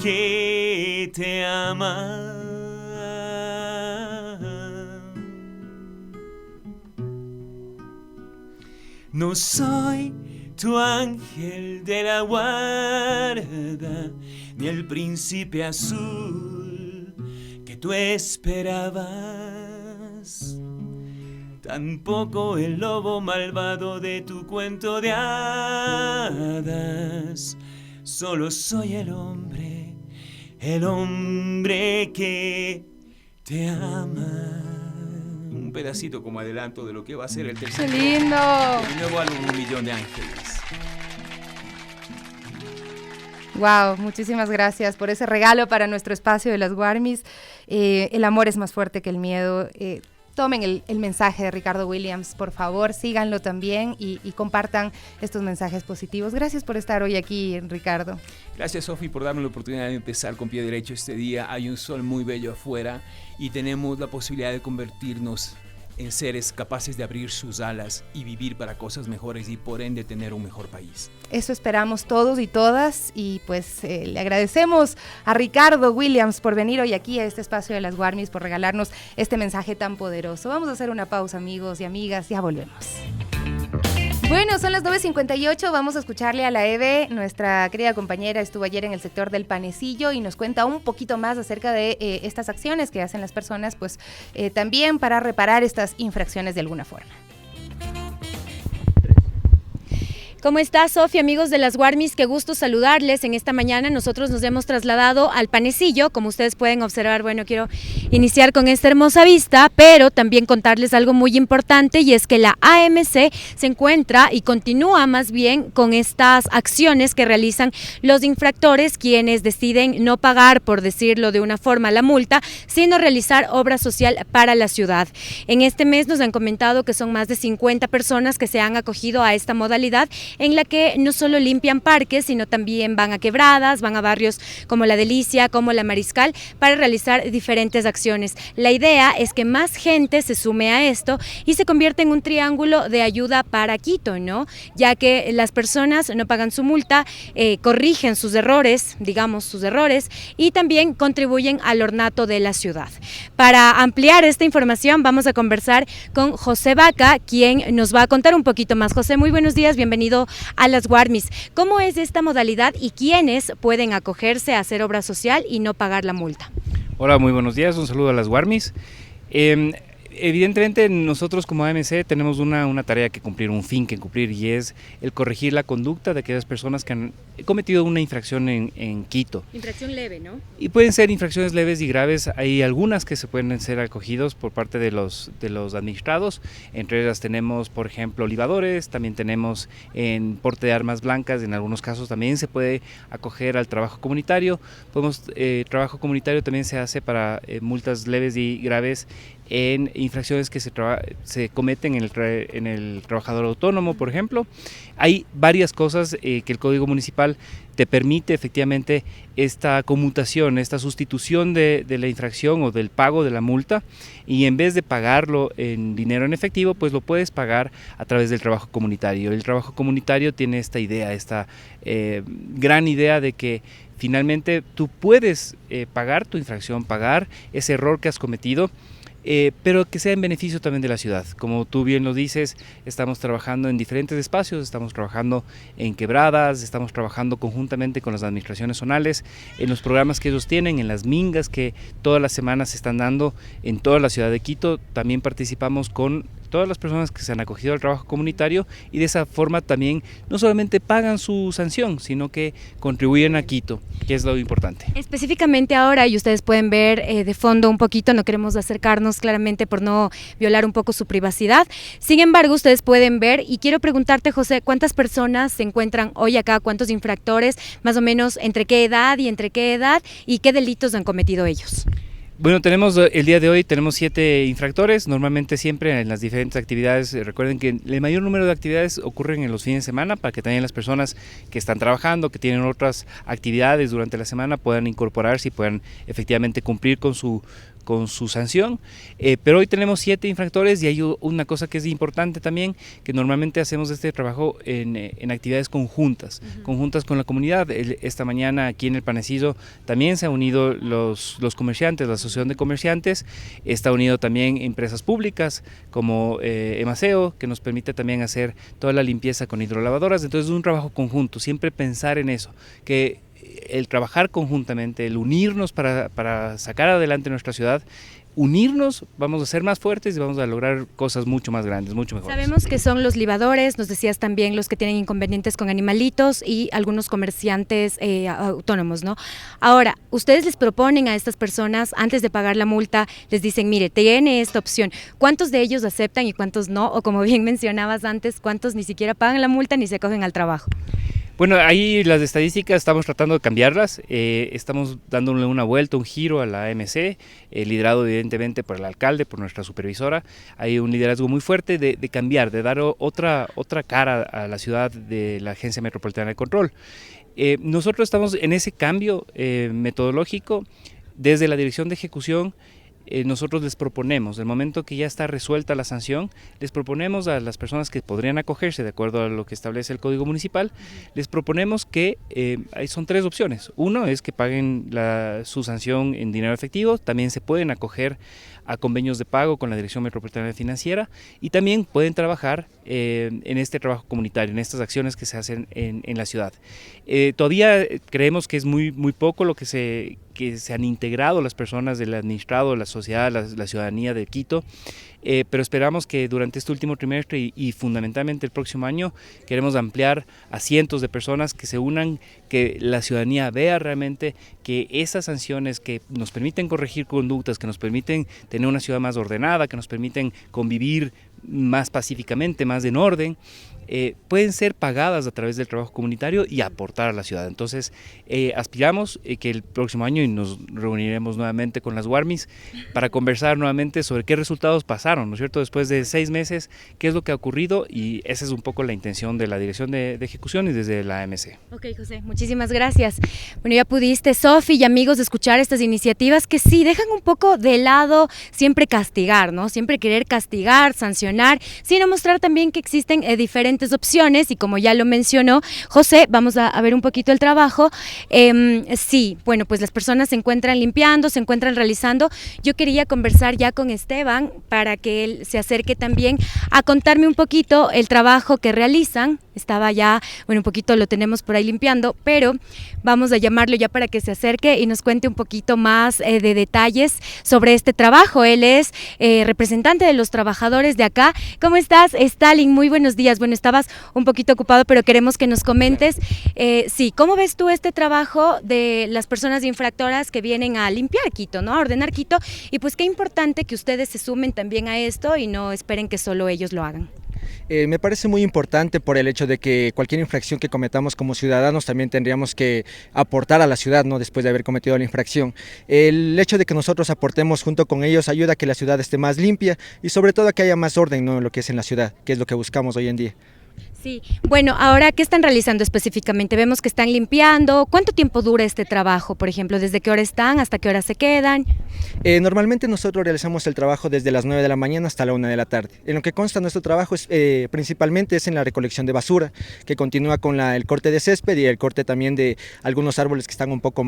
que te ama. No soy tu ángel de la guarda, ni el príncipe azul que tú esperabas, tampoco el lobo malvado de tu cuento de hadas. Solo soy el hombre que te ama. Un pedacito como adelanto de lo que va a ser el tercer ¡Qué lindo! El nuevo álbum, 1.000.000 de ángeles. Wow, muchísimas gracias por ese regalo para nuestro espacio de las Warmis. El amor es más fuerte que el miedo. Tomen el mensaje de Ricardo Williams, por favor, síganlo también y compartan estos mensajes positivos. Gracias por estar hoy aquí, Ricardo. Gracias, Sofi, por darme la oportunidad de empezar con pie derecho este día. Hay un sol muy bello afuera y tenemos la posibilidad de convertirnos en seres capaces de abrir sus alas y vivir para cosas mejores y por ende tener un mejor país. Eso esperamos todos y todas y pues le agradecemos a Ricardo Williams por venir hoy aquí a este espacio de las Warmis, por regalarnos este mensaje tan poderoso. Vamos a hacer una pausa, amigos y amigas, ya volvemos. Bueno, son las 9:58, vamos a escucharle a la Eve. Nuestra querida compañera estuvo ayer en el sector del Panecillo y nos cuenta un poquito más acerca de estas acciones que hacen las personas, pues también para reparar estas infracciones de alguna forma. ¿Cómo está, Sofía, amigos de las Warmis? Qué gusto saludarles. En esta mañana nosotros nos hemos trasladado al Panecillo. Como ustedes pueden observar, bueno, quiero iniciar con esta hermosa vista, pero también contarles algo muy importante, y es que la AMC se encuentra y continúa más bien con estas acciones que realizan los infractores, quienes deciden no pagar, por decirlo de una forma, la multa, sino realizar obra social para la ciudad. En este mes nos han comentado que son más de 50 personas que se han acogido a esta modalidad, en la que no solo limpian parques, sino también van a quebradas, van a barrios como La Delicia, como La Mariscal, para realizar diferentes acciones. La idea es que más gente se sume a esto y se convierta en un triángulo de ayuda para Quito, ¿no? Ya que las personas no pagan su multa, corrigen sus errores, y también contribuyen al ornato de la ciudad. Para ampliar esta información vamos a conversar con José Vaca, quien nos va a contar un poquito más. José, muy buenos días, bienvenido a las Warmis. ¿Cómo es esta modalidad y quiénes pueden acogerse a hacer obra social y no pagar la multa? Hola, muy buenos días, un saludo a las Warmis. Evidentemente nosotros como AMC tenemos una tarea que cumplir, un fin que cumplir, y es el corregir la conducta de aquellas personas que han cometido una infracción en Quito. Infracción leve, ¿no? Y pueden ser infracciones leves y graves. Hay algunas que se pueden ser acogidos por parte de los administrados. Entre ellas tenemos, por ejemplo, libadores, también tenemos en porte de armas blancas. En algunos casos también se puede acoger al trabajo comunitario. Trabajo comunitario también se hace para multas leves y graves en infracciones que se cometen en el trabajador autónomo, por ejemplo. Hay varias cosas que el Código Municipal te permite efectivamente esta conmutación, esta sustitución de la infracción o del pago de la multa, y en vez de pagarlo en dinero en efectivo, pues lo puedes pagar a través del trabajo comunitario. El trabajo comunitario tiene esta idea, esta gran idea de que finalmente tú puedes pagar tu infracción, pagar ese error que has cometido, pero que sea en beneficio también de la ciudad. Como tú bien lo dices, estamos trabajando en diferentes espacios, estamos trabajando en quebradas, estamos trabajando conjuntamente con las administraciones zonales, en los programas que ellos tienen, en las mingas que todas las semanas se están dando en toda la ciudad de Quito. También participamos con todas las personas que se han acogido al trabajo comunitario, y de esa forma también no solamente pagan su sanción, sino que contribuyen a Quito, que es lo importante. Específicamente ahora, y ustedes pueden ver de fondo un poquito, no queremos acercarnos claramente por no violar un poco su privacidad, sin embargo ustedes pueden ver, y quiero preguntarte, José, ¿cuántas personas se encuentran hoy acá? ¿Cuántos infractores? Más o menos, ¿entre qué edad y qué delitos han cometido ellos? Bueno, el día de hoy tenemos 7 infractores, normalmente siempre en las diferentes actividades. Recuerden que el mayor número de actividades ocurren en los fines de semana, para que también las personas que están trabajando, que tienen otras actividades durante la semana, puedan incorporarse y puedan efectivamente cumplir con su sanción, pero hoy tenemos 7 infractores, y hay una cosa que es importante también, que normalmente hacemos este trabajo en actividades conjuntas con la comunidad. Esta mañana aquí en el Panecillo también se han unido los comerciantes, la asociación de comerciantes, está unido también empresas públicas como Emaceo, que nos permite también hacer toda la limpieza con hidrolavadoras. Entonces es un trabajo conjunto, siempre pensar en eso, que el trabajar conjuntamente, el unirnos para sacar adelante nuestra ciudad, unirnos, vamos a ser más fuertes y vamos a lograr cosas mucho más grandes, mucho mejores. Sabemos que son los libadores, nos decías también los que tienen inconvenientes con animalitos y algunos comerciantes autónomos, ¿no? Ahora, ustedes les proponen a estas personas, antes de pagar la multa, les dicen, mire, tiene esta opción. ¿Cuántos de ellos aceptan y cuántos no? O como bien mencionabas antes, ¿cuántos ni siquiera pagan la multa ni se acogen al trabajo? Bueno, ahí las estadísticas estamos tratando de cambiarlas, estamos dándole una vuelta, un giro a la AMC, liderado evidentemente por el alcalde, por nuestra supervisora. Hay un liderazgo muy fuerte de cambiar, de dar otra cara a la ciudad de la Agencia Metropolitana de Control. Nosotros estamos en ese cambio metodológico desde la Dirección de Ejecución. Nosotros les proponemos, el momento que ya está resuelta la sanción, les proponemos a las personas que podrían acogerse de acuerdo a lo que establece el Código Municipal, les proponemos que son 3 opciones. Uno es que paguen su sanción en dinero efectivo, también se pueden acoger a convenios de pago con la Dirección Metropolitana Financiera, y también pueden trabajar en este trabajo comunitario, en estas acciones que se hacen en la ciudad. Todavía creemos que es muy poco lo que se han integrado las personas del administrado, la sociedad, la ciudadanía de Quito, pero esperamos que durante este último trimestre y fundamentalmente el próximo año queremos ampliar a cientos de personas que se unan, que la ciudadanía vea realmente que esas sanciones que nos permiten corregir conductas, que nos permiten tener una ciudad más ordenada, que nos permiten convivir más pacíficamente, más en orden, pueden ser pagadas a través del trabajo comunitario y aportar a la ciudad. Entonces aspiramos que el próximo año, y nos reuniremos nuevamente con las Guarmis para conversar nuevamente sobre qué resultados pasaron, ¿no es cierto?, después de 6 meses, qué es lo que ha ocurrido, y esa es un poco la intención de la Dirección de Ejecución y desde la AMC. Ok, José, muchísimas gracias. Bueno, ya pudiste, Sofi y amigos, escuchar estas iniciativas que sí dejan un poco de lado siempre castigar, ¿no? Siempre querer castigar, sancionar, sino mostrar también que existen diferentes opciones, y como ya lo mencionó José, vamos a ver un poquito el trabajo. Sí, bueno, pues las personas se encuentran limpiando, se encuentran realizando. Yo quería conversar ya con Esteban para que él se acerque también a contarme un poquito el trabajo que realizan. Estaba ya, bueno, un poquito lo tenemos por ahí limpiando, pero vamos a llamarlo ya para que se acerque y nos cuente un poquito más de detalles sobre este trabajo. Él es representante de los trabajadores de acá. ¿Cómo estás, Stalin? Muy buenos días. Bueno, estabas un poquito ocupado, pero queremos que nos comentes, sí, ¿cómo ves tú este trabajo de las personas infractoras que vienen a limpiar Quito, ¿no?, a ordenar Quito? Y pues qué importante que ustedes se sumen también a esto y no esperen que solo ellos lo hagan. Me parece muy importante por el hecho de que cualquier infracción que cometamos como ciudadanos también tendríamos que aportar a la ciudad, ¿no? Después de haber cometido la infracción. El hecho de que nosotros aportemos junto con ellos ayuda a que la ciudad esté más limpia y sobre todo a que haya más orden, ¿no? En lo que es en la ciudad, que es lo que buscamos hoy en día. Sí, bueno, ahora, ¿qué están realizando específicamente? Vemos que están limpiando. ¿Cuánto tiempo dura este trabajo, por ejemplo? ¿Desde qué hora están hasta qué hora se quedan? Normalmente nosotros realizamos el trabajo desde las 9 de la mañana hasta la 1 de la tarde. En lo que consta nuestro trabajo principalmente es en la recolección de basura, que continúa con el corte de césped y el corte también de algunos árboles que están un poco,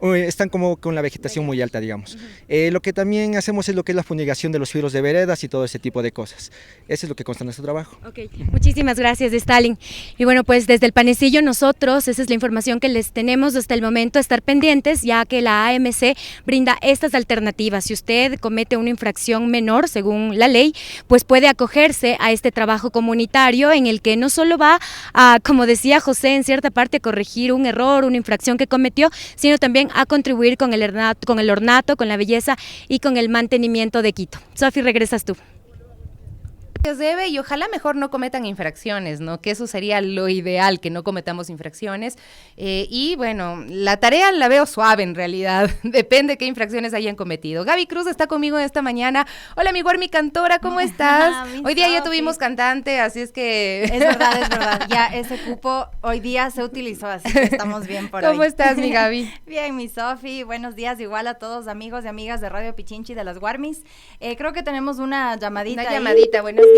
están como con la vegetación muy alta, digamos. Lo que también hacemos es lo que es la fumigación de los fibros de veredas y todo ese tipo de cosas. Eso es lo que consta en nuestro trabajo. Ok, muchísimas gracias, Stalin. Y bueno, pues desde el Panecillo nosotros, esa es la información que les tenemos hasta el momento, estar pendientes, ya que la AMC brinda estas alternativas. Si usted comete una infracción menor, según la ley, pues puede acogerse a este trabajo comunitario en el que no solo va a, como decía José, en cierta parte corregir un error, una infracción que cometió, sino también a contribuir con el ornato, con la belleza y con el mantenimiento de Quito. Sofi, regresas tú. Debe y ojalá mejor no cometan infracciones, ¿no? Que eso sería lo ideal, que no cometamos infracciones. Y bueno, la tarea la veo suave en realidad, depende qué infracciones hayan cometido. Gaby Cruz está conmigo esta mañana. Hola, mi Guarmi cantora, ¿cómo estás? Hoy día ya tuvimos cantante, así es que... Es verdad, ya ese cupo hoy día se utilizó, así que estamos bien por hoy. ¿Cómo estás, mi Gaby? Bien, mi Sofi, buenos días igual a todos amigos y amigas de Radio Pichinchi de las Guarmis. Creo que tenemos una llamadita. Una llamadita, buenos días.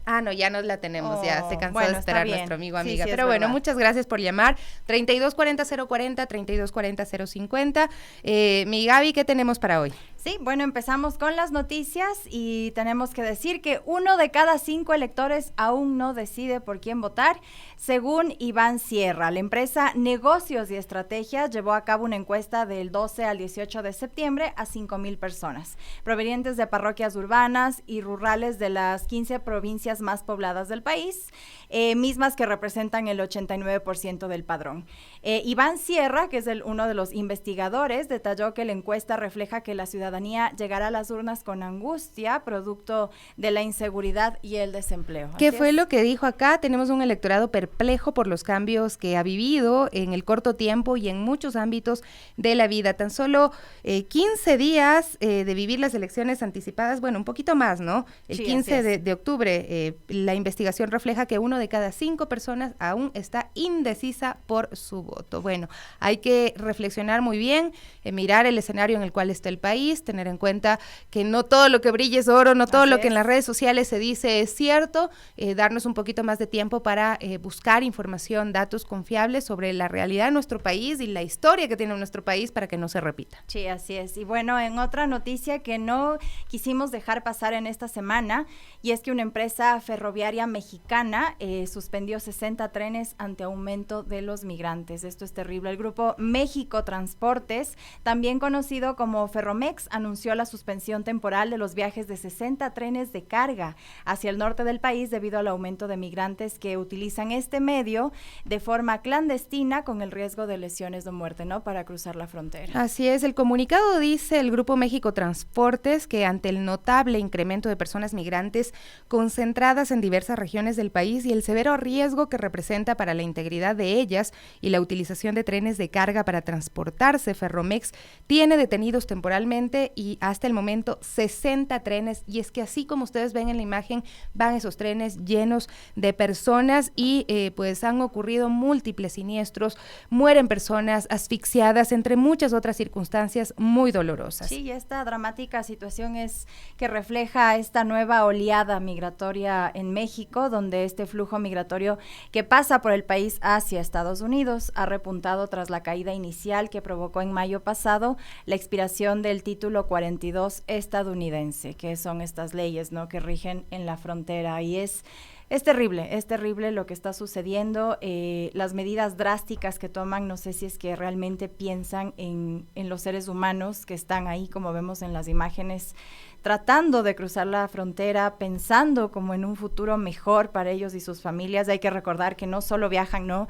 Ah, no, ya nos la tenemos, ya se cansó de esperar nuestro amigo, amiga. Sí, pero bueno, verdad. Muchas gracias por llamar. 3240-040, 3240-050. Mi Gaby, ¿qué tenemos para hoy? Sí, bueno, empezamos con las noticias y tenemos que decir que 1 de cada 5 electores aún no decide por quién votar, según Iván Sierra. La empresa Negocios y Estrategias llevó a cabo una encuesta del 12 al 18 de septiembre a 5,000 personas, provenientes de parroquias urbanas y rurales de las 15 provincias más pobladas del país, mismas que representan el 89% del padrón. Iván Sierra, que es uno de los investigadores, detalló que la encuesta refleja que la ciudadanía llegará a las urnas con angustia, producto de la inseguridad y el desempleo. ¿Qué fue lo que dijo acá? Tenemos un electorado perplejo por los cambios que ha vivido en el corto tiempo y en muchos ámbitos de la vida. Tan solo 15 días de vivir las elecciones anticipadas, bueno, un poquito más, ¿no? El 15 de octubre, la investigación refleja que 1 de cada 5 personas aún está indecisa por su voto. Bueno, hay que reflexionar muy bien, mirar el escenario en el cual está el país, tener en cuenta que no todo lo que brilla es oro, no todo lo que en las redes sociales se dice es cierto, darnos un poquito más de tiempo para buscar información, datos confiables sobre la realidad de nuestro país y la historia que tiene nuestro país para que no se repita. Sí, así es. Y bueno, en otra noticia que no quisimos dejar pasar en esta semana, y es que una empresa ferroviaria mexicana suspendió 60 trenes ante aumento de los migrantes. Esto es terrible. El grupo México Transportes, también conocido como Ferromex, anunció la suspensión temporal de los viajes de 60 trenes de carga hacia el norte del país debido al aumento de migrantes que utilizan este medio de forma clandestina con el riesgo de lesiones o muerte, ¿no? Para cruzar la frontera. Así es. El comunicado dice el grupo México Transportes que ante el notable incremento de personas migrantes concentradas en diversas regiones del país y el severo riesgo que representa para la integridad de ellas y la utilización de trenes de carga para transportarse, Ferromex tiene detenidos temporalmente y hasta el momento 60 trenes, y es que así como ustedes ven en la imagen, van esos trenes llenos de personas y pues han ocurrido múltiples siniestros, mueren personas asfixiadas, entre muchas otras circunstancias muy dolorosas. Sí, y esta dramática situación es que refleja esta nueva oleada migratoria en México, donde este flujo migratorio que pasa por el país hacia Estados Unidos ha repuntado tras la caída inicial que provocó en mayo pasado la expiración del título 42 estadounidense, que son estas leyes, ¿no?, que rigen en la frontera, y es Es terrible lo que está sucediendo, las medidas drásticas que toman, no sé si es que realmente piensan en los seres humanos que están ahí, como vemos en las imágenes, tratando de cruzar la frontera, pensando como en un futuro mejor para ellos y sus familias. Hay que recordar que no solo viajan, ¿no?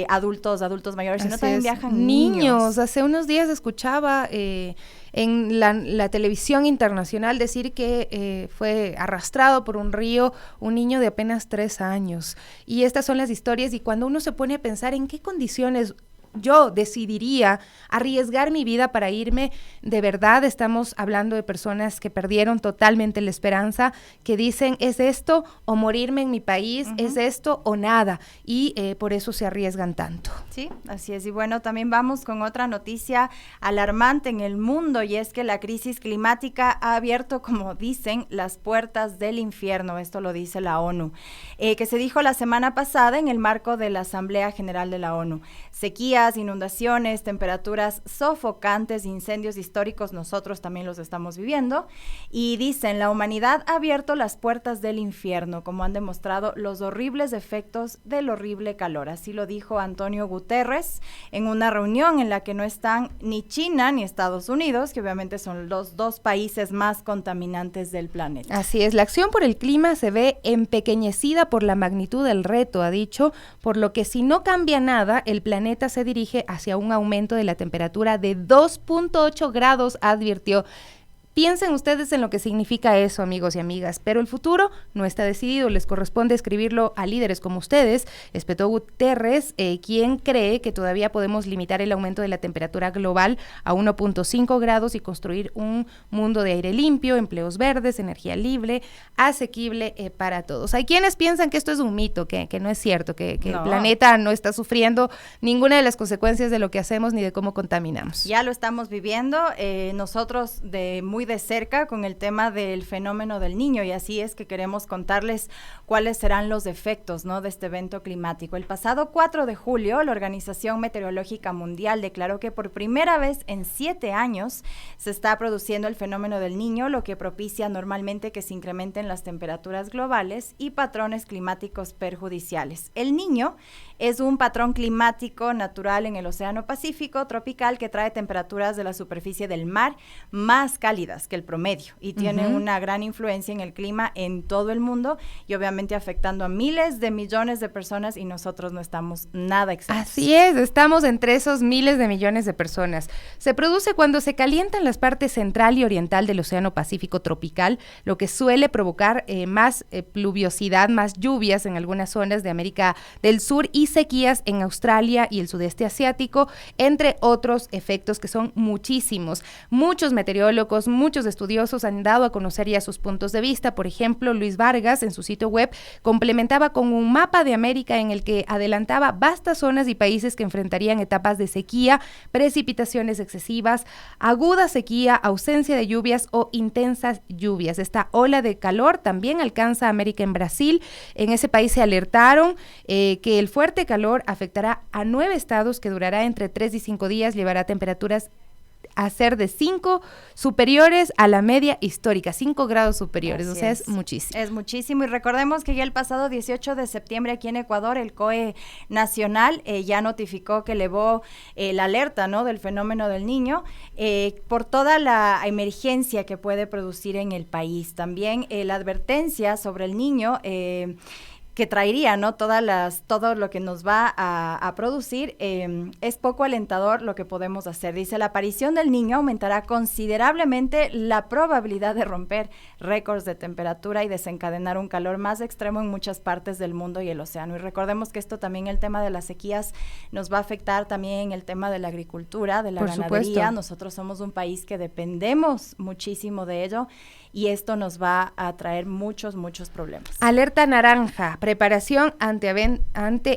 Adultos mayores, sino también viajan niños. Hace unos días escuchaba en la televisión internacional decir que fue arrastrado por un río un niño de apenas 3 años. Y estas son las historias, y cuando uno se pone a pensar en qué condiciones yo decidiría arriesgar mi vida para irme, de verdad estamos hablando de personas que perdieron totalmente la esperanza, que dicen, es esto o morirme en mi país, es esto o nada, y por eso se arriesgan tanto. Sí, así es. Y bueno, también vamos con otra noticia alarmante en el mundo, y es que la crisis climática ha abierto, como dicen, las puertas del infierno. Esto lo dice la ONU, que se dijo la semana pasada en el marco de la Asamblea General de la ONU. Sequías, inundaciones, temperaturas sofocantes, incendios históricos, nosotros también los estamos viviendo, y dicen, la humanidad ha abierto las puertas del infierno, como han demostrado los horribles efectos del horrible calor. Así lo dijo Antonio Guterres en una reunión en la que no están ni China ni Estados Unidos, que obviamente son los 2 países más contaminantes del planeta. Así es, la acción por el clima se ve empequeñecida por la magnitud del reto, ha dicho, por lo que si no cambia nada, el planeta se dirige hacia un aumento de la temperatura de 2.8 grados, advirtió. Piensen ustedes en lo que significa eso, amigos y amigas, pero el futuro no está decidido, les corresponde escribirlo a líderes como ustedes. Espetó Guterres, quien cree que todavía podemos limitar el aumento de la temperatura global a 1.5 grados y construir un mundo de aire limpio, empleos verdes, energía libre, asequible para todos. Hay quienes piensan que esto es un mito, que no es cierto, que el planeta no está sufriendo ninguna de las consecuencias de lo que hacemos ni de cómo contaminamos. Ya lo estamos viviendo, nosotros muy de cerca con el tema del fenómeno del Niño, y así es que queremos contarles cuáles serán los efectos, ¿no?, de este evento climático. El pasado 4 de julio, la Organización Meteorológica Mundial declaró que por primera vez en 7 años se está produciendo el fenómeno del Niño, lo que propicia normalmente que se incrementen las temperaturas globales y patrones climáticos perjudiciales. El Niño es un patrón climático natural en el Océano Pacífico tropical que trae temperaturas de la superficie del mar más cálidas que el promedio y tiene una gran influencia en el clima en todo el mundo y obviamente afectando a miles de millones de personas, y nosotros no estamos nada exentos. Así es, estamos entre esos miles de millones de personas. Se produce cuando se calientan las partes central y oriental del Océano Pacífico tropical, lo que suele provocar más pluviosidad, más lluvias en algunas zonas de América del Sur y sequías en Australia y el sudeste asiático, entre otros efectos que son muchísimos. Muchos meteorólogos, muchos estudiosos han dado a conocer ya sus puntos de vista. Por ejemplo, Luis Vargas en su sitio web complementaba con un mapa de América en el que adelantaba vastas zonas y países que enfrentarían etapas de sequía, precipitaciones excesivas, aguda sequía, ausencia de lluvias o intensas lluvias. Esta ola de calor también alcanza a América en Brasil. En ese país se alertaron que el fuerte calor afectará a 9 estados, que durará entre 3 y 5 días, llevará temperaturas a ser de 5 superiores a la media histórica, 5 grados superiores. Así es muchísimo. Es muchísimo, y recordemos que ya el pasado 18 de septiembre aquí en Ecuador el COE nacional ya notificó que elevó la alerta, ¿no?, del fenómeno del Niño por toda la emergencia que puede producir en el país. También la advertencia sobre el Niño que traería, ¿no?, todo lo que nos va a producir, es poco alentador lo que podemos hacer. Dice, la aparición del Niño aumentará considerablemente la probabilidad de romper récords de temperatura y desencadenar un calor más extremo en muchas partes del mundo y el océano. Y recordemos que esto también, el tema de las sequías, nos va a afectar también en el tema de la agricultura, de la ganadería. Supuesto. Nosotros somos un país que dependemos muchísimo de ello, y esto nos va a traer muchos problemas. Alerta naranja, preparación ante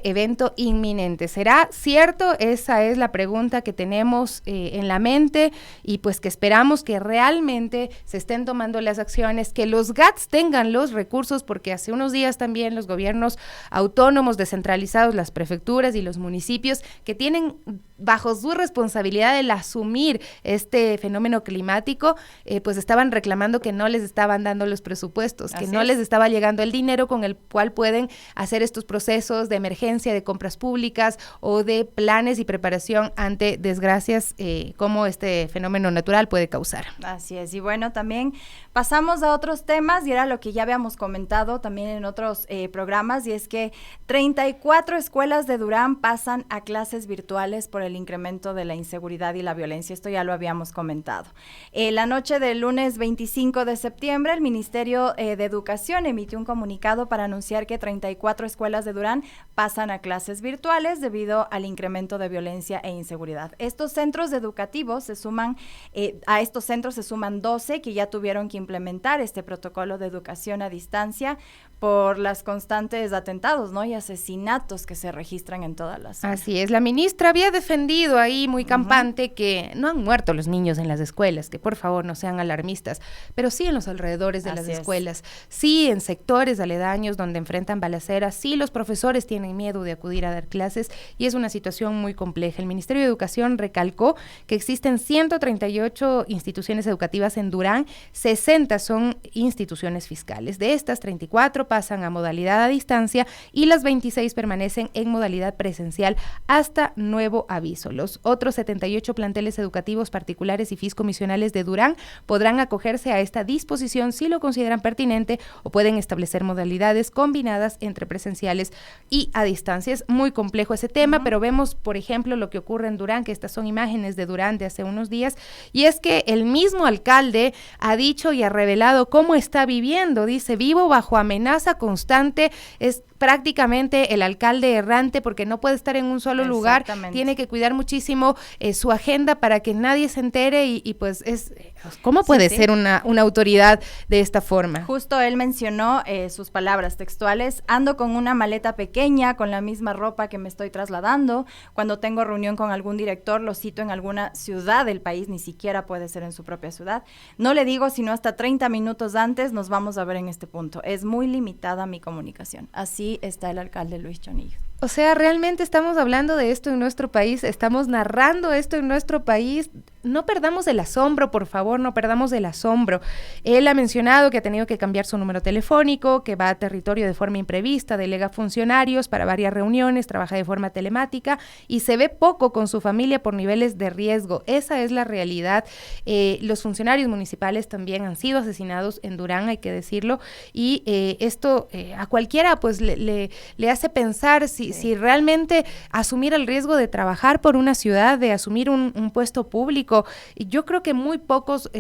evento inminente. ¿Será cierto? Esa es la pregunta que tenemos en la mente, y pues que esperamos que realmente se estén tomando las acciones, que los GATS tengan los recursos, porque hace unos días también los gobiernos autónomos descentralizados, las prefecturas y los municipios, que tienen bajo su responsabilidad el asumir este fenómeno climático, pues estaban reclamando que no les estaban dando los presupuestos, que no les estaba llegando el dinero con el cual pueden pueden hacer estos procesos de emergencia, de compras públicas o de planes y preparación ante desgracias como este fenómeno natural puede causar. Así es, y bueno, también pasamos a otros temas y era lo que ya habíamos comentado también en otros programas, y es que 34 escuelas de Durán pasan a clases virtuales por el incremento de la inseguridad y la violencia. Esto ya lo habíamos comentado. La noche del lunes 25 de septiembre, el Ministerio de Educación emitió un comunicado para anunciar que 34 escuelas de Durán pasan a clases virtuales debido al incremento de violencia e inseguridad. Estos centros educativos se suman, a estos centros se suman 12 que ya tuvieron que implementar este protocolo de educación a distancia por las constantes atentados, ¿no? Y asesinatos que se registran en todas las zonas. Así es, la ministra había defendido ahí muy campante que no han muerto los niños en las escuelas, que por favor no sean alarmistas, pero sí en los alrededores de las escuelas, sí en sectores aledaños donde enfrentan balaceras, sí los profesores tienen miedo de acudir a dar clases y es una situación muy compleja. El Ministerio de Educación recalcó que existen 138 instituciones educativas en Durán, 60 son instituciones fiscales. De estas, 34 pasan a modalidad a distancia y las 26 permanecen en modalidad presencial hasta nuevo aviso. Los otros 78 planteles educativos particulares y fiscomisionales de Durán podrán acogerse a esta disposición si lo consideran pertinente o pueden establecer modalidades combinadas entre presenciales y a distancia. Es muy complejo ese tema, pero vemos, por ejemplo, lo que ocurre en Durán, que estas son imágenes de Durán de hace unos días, y es que el mismo alcalde ha dicho y ha revelado cómo está viviendo. Dice: vivo bajo amenaza constante, es prácticamente el alcalde errante porque no puede estar en un solo lugar, tiene que cuidar muchísimo su agenda para que nadie se entere y pues es, ¿cómo puede ser una autoridad de esta forma? Justo él mencionó sus palabras textuales: ando con una maleta pequeña, con la misma ropa que me estoy trasladando, cuando tengo reunión con algún director lo cito en alguna ciudad del país, ni siquiera puede ser en su propia ciudad, no le digo sino hasta 30 minutos antes nos vamos a ver en este punto, es muy limitada mi comunicación. Así está el alcalde Luis Chonillo. O sea, realmente estamos hablando de esto en nuestro país, estamos narrando esto en nuestro país. No perdamos el asombro, por favor, no perdamos el asombro. Él ha mencionado que ha tenido que cambiar su número telefónico, que va a territorio de forma imprevista, delega funcionarios para varias reuniones, trabaja de forma telemática y se ve poco con su familia por niveles de riesgo. Esa es la realidad. Los funcionarios municipales también han sido asesinados en Durán, hay que decirlo, y esto a cualquiera pues le hace pensar si realmente asumir el riesgo de trabajar por una ciudad, de asumir un puesto público. Y yo creo que muy pocos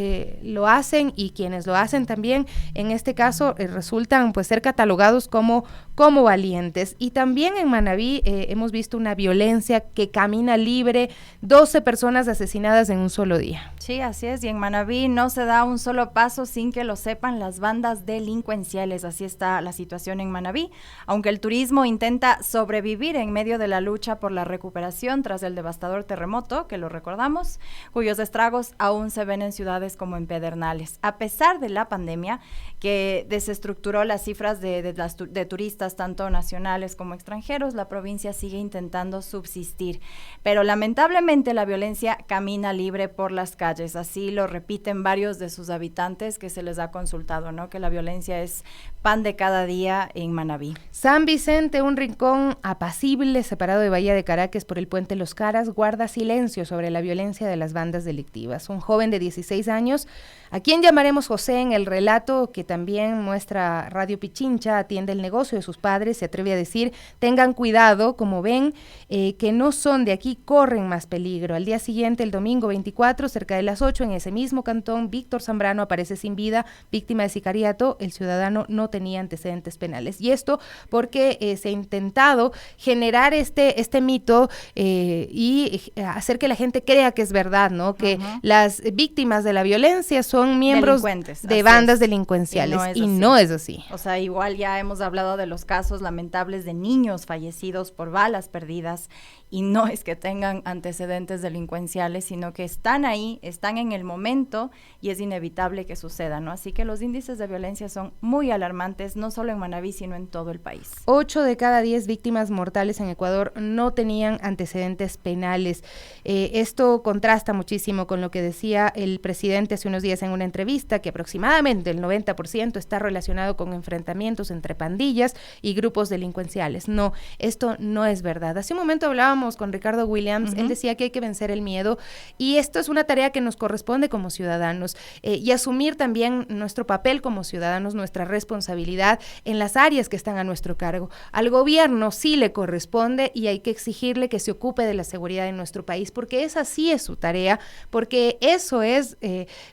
lo hacen, y quienes lo hacen también en este caso resultan pues ser catalogados como valientes. Y también en Manabí hemos visto una violencia que camina libre, 12 personas asesinadas en un solo día. Sí, así es, y en Manabí no se da un solo paso sin que lo sepan las bandas delincuenciales. Así está la situación en Manabí, aunque el turismo intenta sobrevivir en medio de la lucha por la recuperación tras el devastador terremoto, que lo recordamos, cuyos estragos aún se ven en ciudades como en Pedernales. A pesar de la pandemia que desestructuró las cifras de turistas, tanto nacionales como extranjeros, la provincia sigue intentando subsistir. Pero lamentablemente la violencia camina libre por las calles. Así lo repiten varios de sus habitantes que se les ha consultado, ¿no? Que la violencia es pan de cada día en Manabí. San Vicente, un rincón apacible, separado de Bahía de Caracas por el puente Los Caras, guarda silencio sobre la violencia de las bandas delictivas. Un joven de 16 años, a quien llamaremos José en el relato que también muestra Radio Pichincha, atiende el negocio de sus padres, se atreve a decir: tengan cuidado, como ven, que no son de aquí, corren más peligro. Al día siguiente, el domingo 24, cerca de las 8, en ese mismo cantón, Víctor Zambrano aparece sin vida, víctima de sicariato. El ciudadano no tenía antecedentes penales. Y esto porque se ha intentado generar este mito y hacer que la gente crea que es verdad, ¿no? Que las víctimas de la violencia son miembros de bandas delincuenciales, y no es así. O sea, igual ya hemos hablado de los casos lamentables de niños fallecidos por balas perdidas, y no es que tengan antecedentes delincuenciales, sino que están ahí, están en el momento y es inevitable que suceda, ¿no? Así que los índices de violencia son muy alarmantes, no solo en Manabí, sino en todo el país. 8 de cada 10 víctimas mortales en Ecuador no tenían antecedentes penales. Esto contrasta mucho muchísimo con lo que decía el presidente hace unos días en una entrevista, que aproximadamente el 90% está relacionado con enfrentamientos entre pandillas y grupos delincuenciales. No, esto no es verdad. Hace un momento hablábamos con Ricardo Williams, él decía que hay que vencer el miedo, y esto es una tarea que nos corresponde como ciudadanos, y asumir también nuestro papel como ciudadanos, nuestra responsabilidad en las áreas que están a nuestro cargo. Al gobierno sí le corresponde y hay que exigirle que se ocupe de la seguridad en nuestro país, porque esa sí es su tarea, porque eso es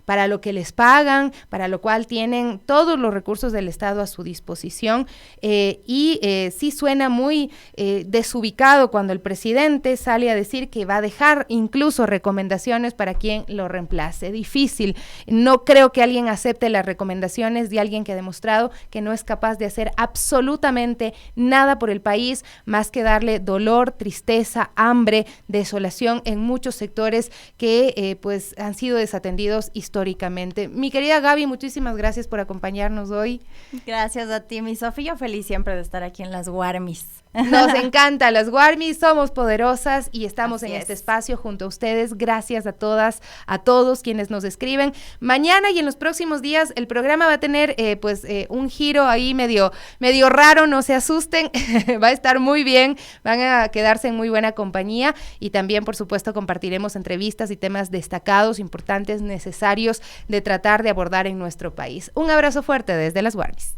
para lo que les pagan, para lo cual tienen todos los recursos del Estado a su disposición, y sí suena muy desubicado cuando el presidente sale a decir que va a dejar incluso recomendaciones para quien lo reemplace. Difícil. No creo que alguien acepte las recomendaciones de alguien que ha demostrado que no es capaz de hacer absolutamente nada por el país, más que darle dolor, tristeza, hambre, desolación en muchos sectores que pues han sido desatendidos históricamente. Mi querida Gaby, muchísimas gracias por acompañarnos hoy. Gracias a ti, mi Sofi. Yo feliz siempre de estar aquí en las Warmis. Nos encanta las Warmis, somos poderosas y estamos Así en es. este espacio junto a ustedes. Gracias a todas, a todos quienes nos escriben. Mañana y en los próximos días el programa va a tener un giro ahí medio raro, no se asusten, va a estar muy bien, van a quedarse en muy buena compañía, y también por supuesto compartiremos entrevistas y temas destacados, importantes, necesarios de tratar de abordar en nuestro país. Un abrazo fuerte desde las Warmis.